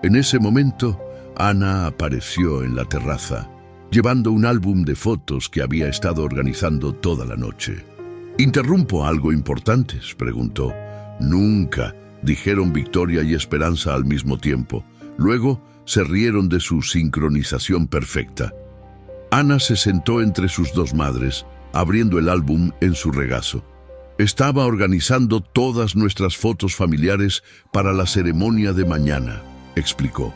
En ese momento, Ana apareció en la terraza, llevando un álbum de fotos que había estado organizando toda la noche. ¿Interrumpo algo importante?, preguntó. Nunca, dijeron Victoria y Esperanza al mismo tiempo. Luego se rieron de su sincronización perfecta. Ana se sentó entre sus dos madres, abriendo el álbum en su regazo. Estaba organizando todas nuestras fotos familiares para la ceremonia de mañana, explicó.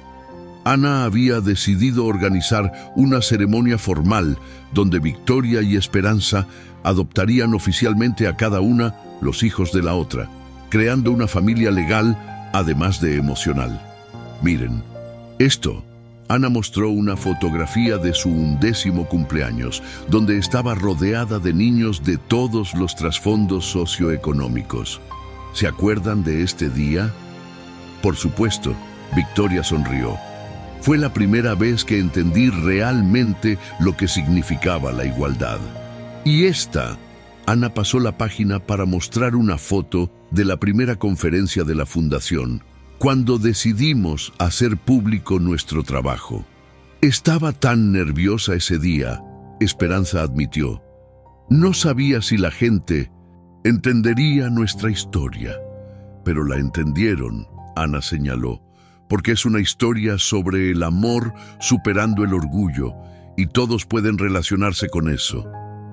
Ana había decidido organizar una ceremonia formal donde Victoria y Esperanza adoptarían oficialmente a cada una los hijos de la otra, creando una familia legal, además de emocional. Miren, esto. Ana mostró una fotografía de su 11º cumpleaños, donde estaba rodeada de niños de todos los trasfondos socioeconómicos. ¿Se acuerdan de este día? Por supuesto, Victoria sonrió. Fue la primera vez que entendí realmente lo que significaba la igualdad. Y esta, Ana pasó la página para mostrar una foto de la primera conferencia de la fundación, cuando decidimos hacer público nuestro trabajo. Estaba tan nerviosa ese día, Esperanza admitió. No sabía si la gente entendería nuestra historia, pero la entendieron, Ana señaló, porque es una historia sobre el amor superando el orgullo, y todos pueden relacionarse con eso.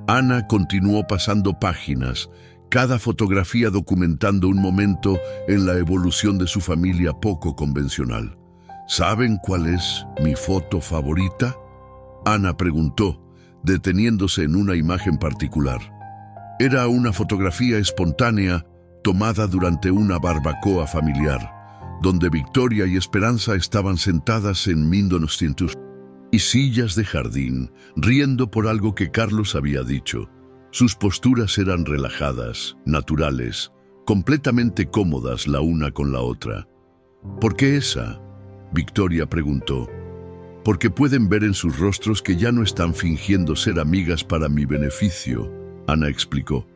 Ana continuó pasando páginas, cada fotografía documentando un momento en la evolución de su familia poco convencional. ¿Saben cuál es mi foto favorita?, Ana preguntó, deteniéndose en una imagen particular. Era una fotografía espontánea tomada durante una barbacoa familiar, donde Victoria y Esperanza estaban sentadas en 1900 y sillas de jardín, riendo por algo que Carlos había dicho. Sus posturas eran relajadas, naturales, completamente cómodas la una con la otra. ¿Por qué esa?, Victoria preguntó. Porque pueden ver en sus rostros que ya no están fingiendo ser amigas para mi beneficio, Ana explicó.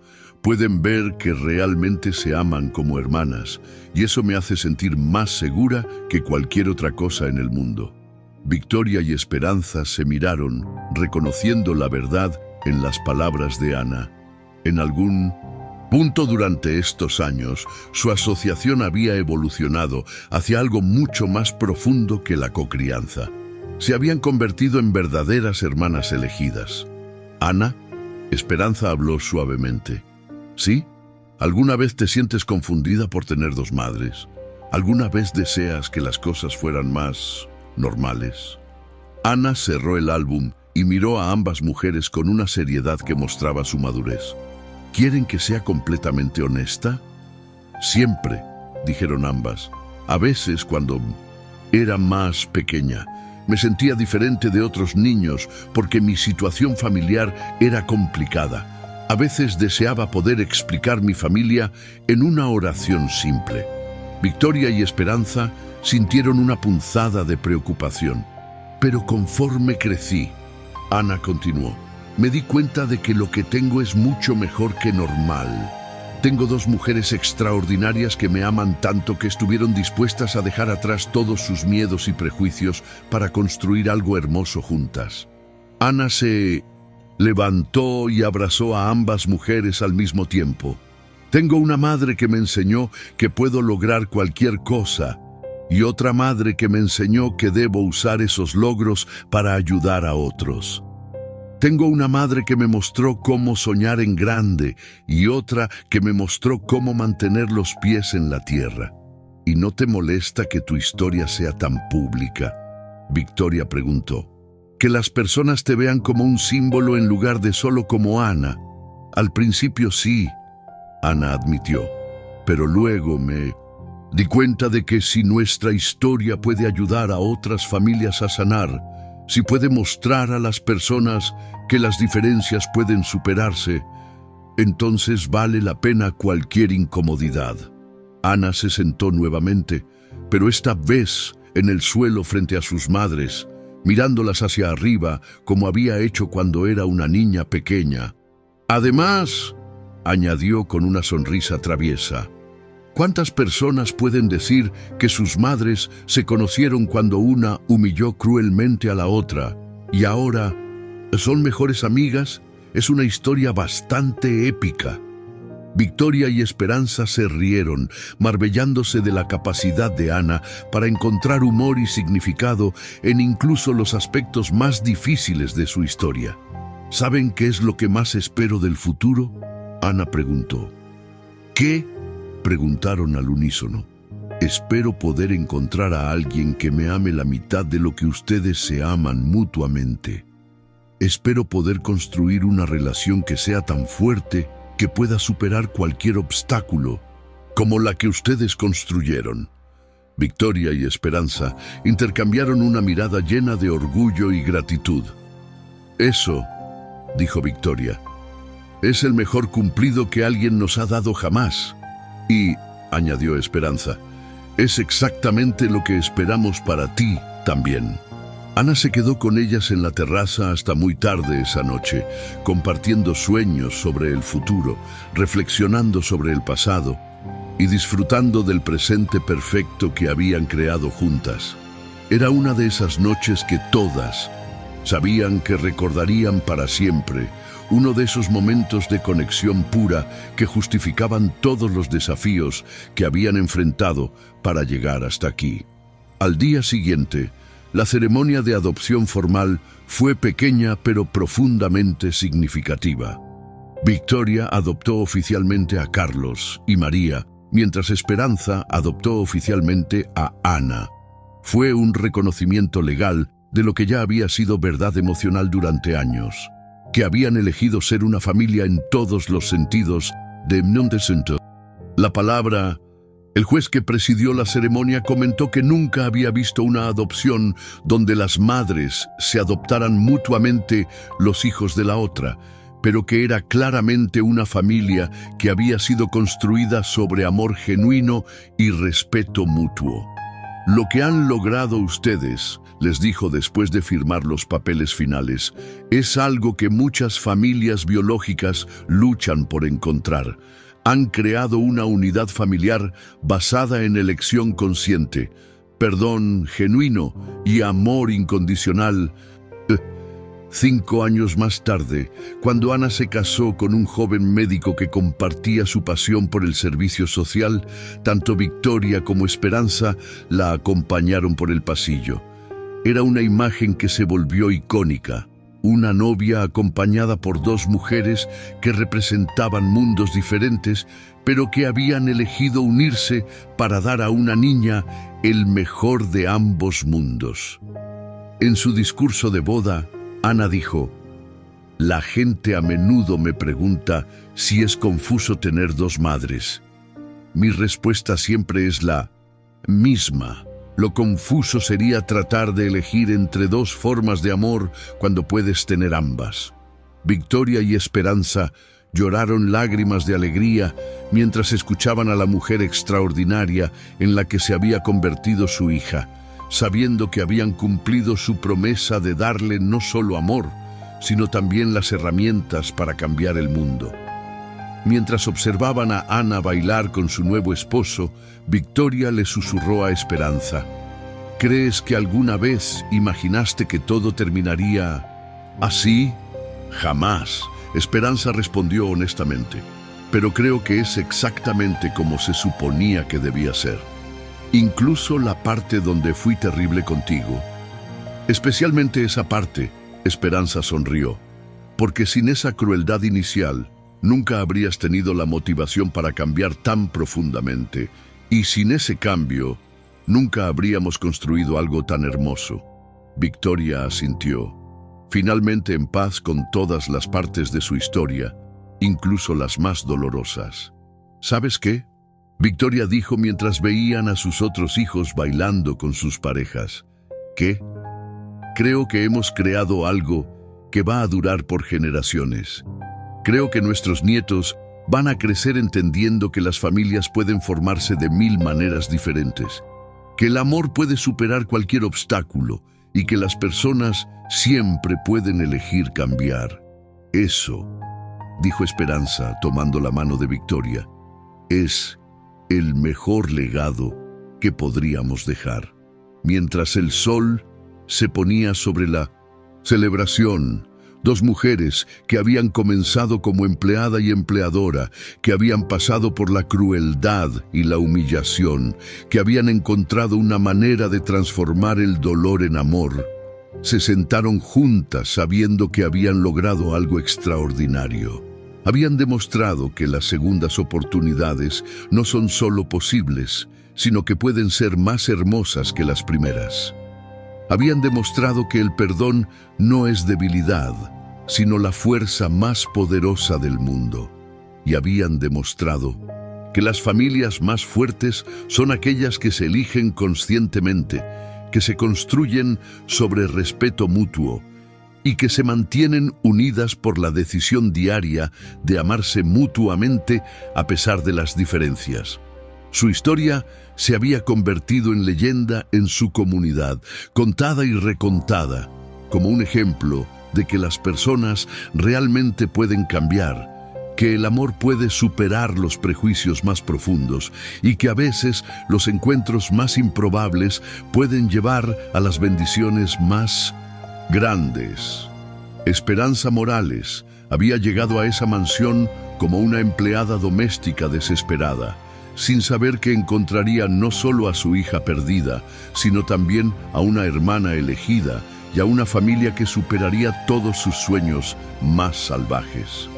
Pueden ver que realmente se aman como hermanas, y eso me hace sentir más segura que cualquier otra cosa en el mundo. Victoria y Esperanza se miraron, reconociendo la verdad en las palabras de Ana. En algún punto durante estos años, su asociación había evolucionado hacia algo mucho más profundo que la cocrianza. Se habían convertido en verdaderas hermanas elegidas. Ana, Esperanza habló suavemente. ¿Sí? ¿Alguna vez te sientes confundida por tener dos madres? ¿Alguna vez deseas que las cosas fueran más normales? Ana cerró el álbum y miró a ambas mujeres con una seriedad que mostraba su madurez. ¿Quieren que sea completamente honesta? Siempre, dijeron ambas. A veces, cuando era más pequeña, me sentía diferente de otros niños porque mi situación familiar era complicada. A veces deseaba poder explicar mi familia en una oración simple. Victoria y Esperanza sintieron una punzada de preocupación. Pero conforme crecí, Ana continuó, me di cuenta de que lo que tengo es mucho mejor que normal. Tengo dos mujeres extraordinarias que me aman tanto que estuvieron dispuestas a dejar atrás todos sus miedos y prejuicios para construir algo hermoso juntas. Ana se levantó y abrazó a ambas mujeres al mismo tiempo. Tengo una madre que me enseñó que puedo lograr cualquier cosa y otra madre que me enseñó que debo usar esos logros para ayudar a otros. Tengo una madre que me mostró cómo soñar en grande y otra que me mostró cómo mantener los pies en la tierra. ¿Y no te molesta que tu historia sea tan pública?, Victoria preguntó. Que las personas te vean como un símbolo en lugar de solo como Ana. Al principio sí, Ana admitió, pero luego me di cuenta de que si nuestra historia puede ayudar a otras familias a sanar, si puede mostrar a las personas que las diferencias pueden superarse, entonces vale la pena cualquier incomodidad. Ana se sentó nuevamente, pero esta vez en el suelo frente a sus madres, mirándolas hacia arriba como había hecho cuando era una niña pequeña. Además, añadió con una sonrisa traviesa, ¿cuántas personas pueden decir que sus madres se conocieron cuando una humilló cruelmente a la otra y ahora son mejores amigas? Es una historia bastante épica. Victoria y Esperanza se rieron, maravillándose de la capacidad de Ana para encontrar humor y significado en incluso los aspectos más difíciles de su historia. ¿Saben qué es lo que más espero del futuro?, Ana preguntó. ¿Qué?, preguntaron al unísono. Espero poder encontrar a alguien que me ame la mitad de lo que ustedes se aman mutuamente. Espero poder construir una relación que sea tan fuerte que pueda superar cualquier obstáculo, como la que ustedes construyeron. Victoria y Esperanza intercambiaron una mirada llena de orgullo y gratitud. Eso, dijo Victoria, es el mejor cumplido que alguien nos ha dado jamás. Y, añadió Esperanza, es exactamente lo que esperamos para ti también. Ana se quedó con ellas en la terraza hasta muy tarde esa noche, compartiendo sueños sobre el futuro, reflexionando sobre el pasado y disfrutando del presente perfecto que habían creado juntas. Era una de esas noches que todas sabían que recordarían para siempre, uno de esos momentos de conexión pura que justificaban todos los desafíos que habían enfrentado para llegar hasta aquí. Al día siguiente, la ceremonia de adopción formal fue pequeña pero profundamente significativa. Victoria adoptó oficialmente a Carlos y María, mientras Esperanza adoptó oficialmente a Ana. Fue un reconocimiento legal de lo que ya había sido verdad emocional durante años, que habían elegido ser una familia en todos los sentidos de Mnondesento. La palabra. El juez que presidió la ceremonia comentó que nunca había visto una adopción donde las madres se adoptaran mutuamente los hijos de la otra, pero que era claramente una familia que había sido construida sobre amor genuino y respeto mutuo. Lo que han logrado ustedes, les dijo después de firmar los papeles finales, es algo que muchas familias biológicas luchan por encontrar. Han creado una unidad familiar basada en elección consciente, perdón genuino y amor incondicional. 5 años más tarde, cuando Ana se casó con un joven médico que compartía su pasión por el servicio social, tanto Victoria como Esperanza la acompañaron por el pasillo. Era una imagen que se volvió icónica. Una novia acompañada por 2 mujeres que representaban mundos diferentes, pero que habían elegido unirse para dar a una niña el mejor de ambos mundos. En su discurso de boda, Ana dijo: «La gente a menudo me pregunta si es confuso tener 2 madres. Mi respuesta siempre es la misma. Lo confuso sería tratar de elegir entre 2 formas de amor cuando puedes tener ambas». Victoria y Esperanza lloraron lágrimas de alegría mientras escuchaban a la mujer extraordinaria en la que se había convertido su hija, sabiendo que habían cumplido su promesa de darle no solo amor, sino también las herramientas para cambiar el mundo. Mientras observaban a Ana bailar con su nuevo esposo, Victoria le susurró a Esperanza: «¿Crees que alguna vez imaginaste que todo terminaría así?» «Jamás», Esperanza respondió honestamente, «pero creo que es exactamente como se suponía que debía ser. Incluso la parte donde fui terrible contigo. Especialmente esa parte», Esperanza sonrió, «porque sin esa crueldad inicial, nunca habrías tenido la motivación para cambiar tan profundamente, y sin ese cambio, nunca habríamos construido algo tan hermoso». Victoria asintió, finalmente en paz con todas las partes de su historia, incluso las más dolorosas. «¿Sabes qué?», Victoria dijo mientras veían a sus otros hijos bailando con sus parejas. «¿Qué? Creo que hemos creado algo que va a durar por generaciones. Creo que nuestros nietos van a crecer entendiendo que las familias pueden formarse de 1000 maneras diferentes, que el amor puede superar cualquier obstáculo y que las personas siempre pueden elegir cambiar. Eso», dijo Esperanza tomando la mano de Victoria, «es el mejor legado que podríamos dejar». Mientras el sol se ponía sobre la celebración, 2 mujeres que habían comenzado como empleada y empleadora, que habían pasado por la crueldad y la humillación, que habían encontrado una manera de transformar el dolor en amor, se sentaron juntas sabiendo que habían logrado algo extraordinario. Habían demostrado que las segundas oportunidades no son solo posibles, sino que pueden ser más hermosas que las primeras. Habían demostrado que el perdón no es debilidad, sino la fuerza más poderosa del mundo. Y habían demostrado que las familias más fuertes son aquellas que se eligen conscientemente, que se construyen sobre respeto mutuo y que se mantienen unidas por la decisión diaria de amarse mutuamente a pesar de las diferencias. Su historia se había convertido en leyenda en su comunidad, contada y recontada, como un ejemplo de que las personas realmente pueden cambiar, que el amor puede superar los prejuicios más profundos y que a veces los encuentros más improbables pueden llevar a las bendiciones más grandes. Esperanza Morales había llegado a esa mansión como una empleada doméstica desesperada, sin saber que encontraría no solo a su hija perdida, sino también a una hermana elegida y a una familia que superaría todos sus sueños más salvajes.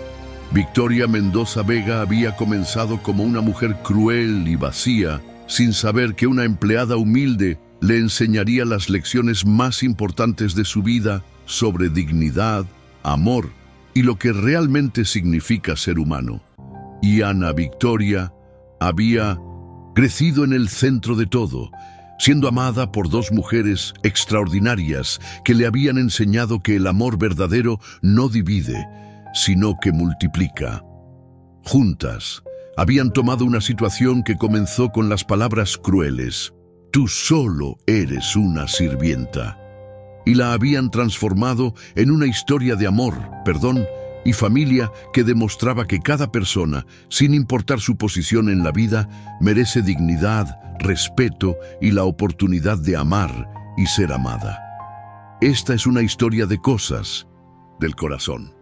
Victoria Mendoza Vega había comenzado como una mujer cruel y vacía, sin saber que una empleada humilde le enseñaría las lecciones más importantes de su vida sobre dignidad, amor y lo que realmente significa ser humano. Y Ana Victoria había crecido en el centro de todo, siendo amada por dos mujeres extraordinarias que le habían enseñado que el amor verdadero no divide, sino que multiplica. Juntas, habían tomado una situación que comenzó con las palabras crueles: «Tú solo eres una sirvienta», y la habían transformado en una historia de amor, perdón y familia que demostraba que cada persona, sin importar su posición en la vida, merece dignidad, respeto y la oportunidad de amar y ser amada. Esta es una historia de cosas del corazón.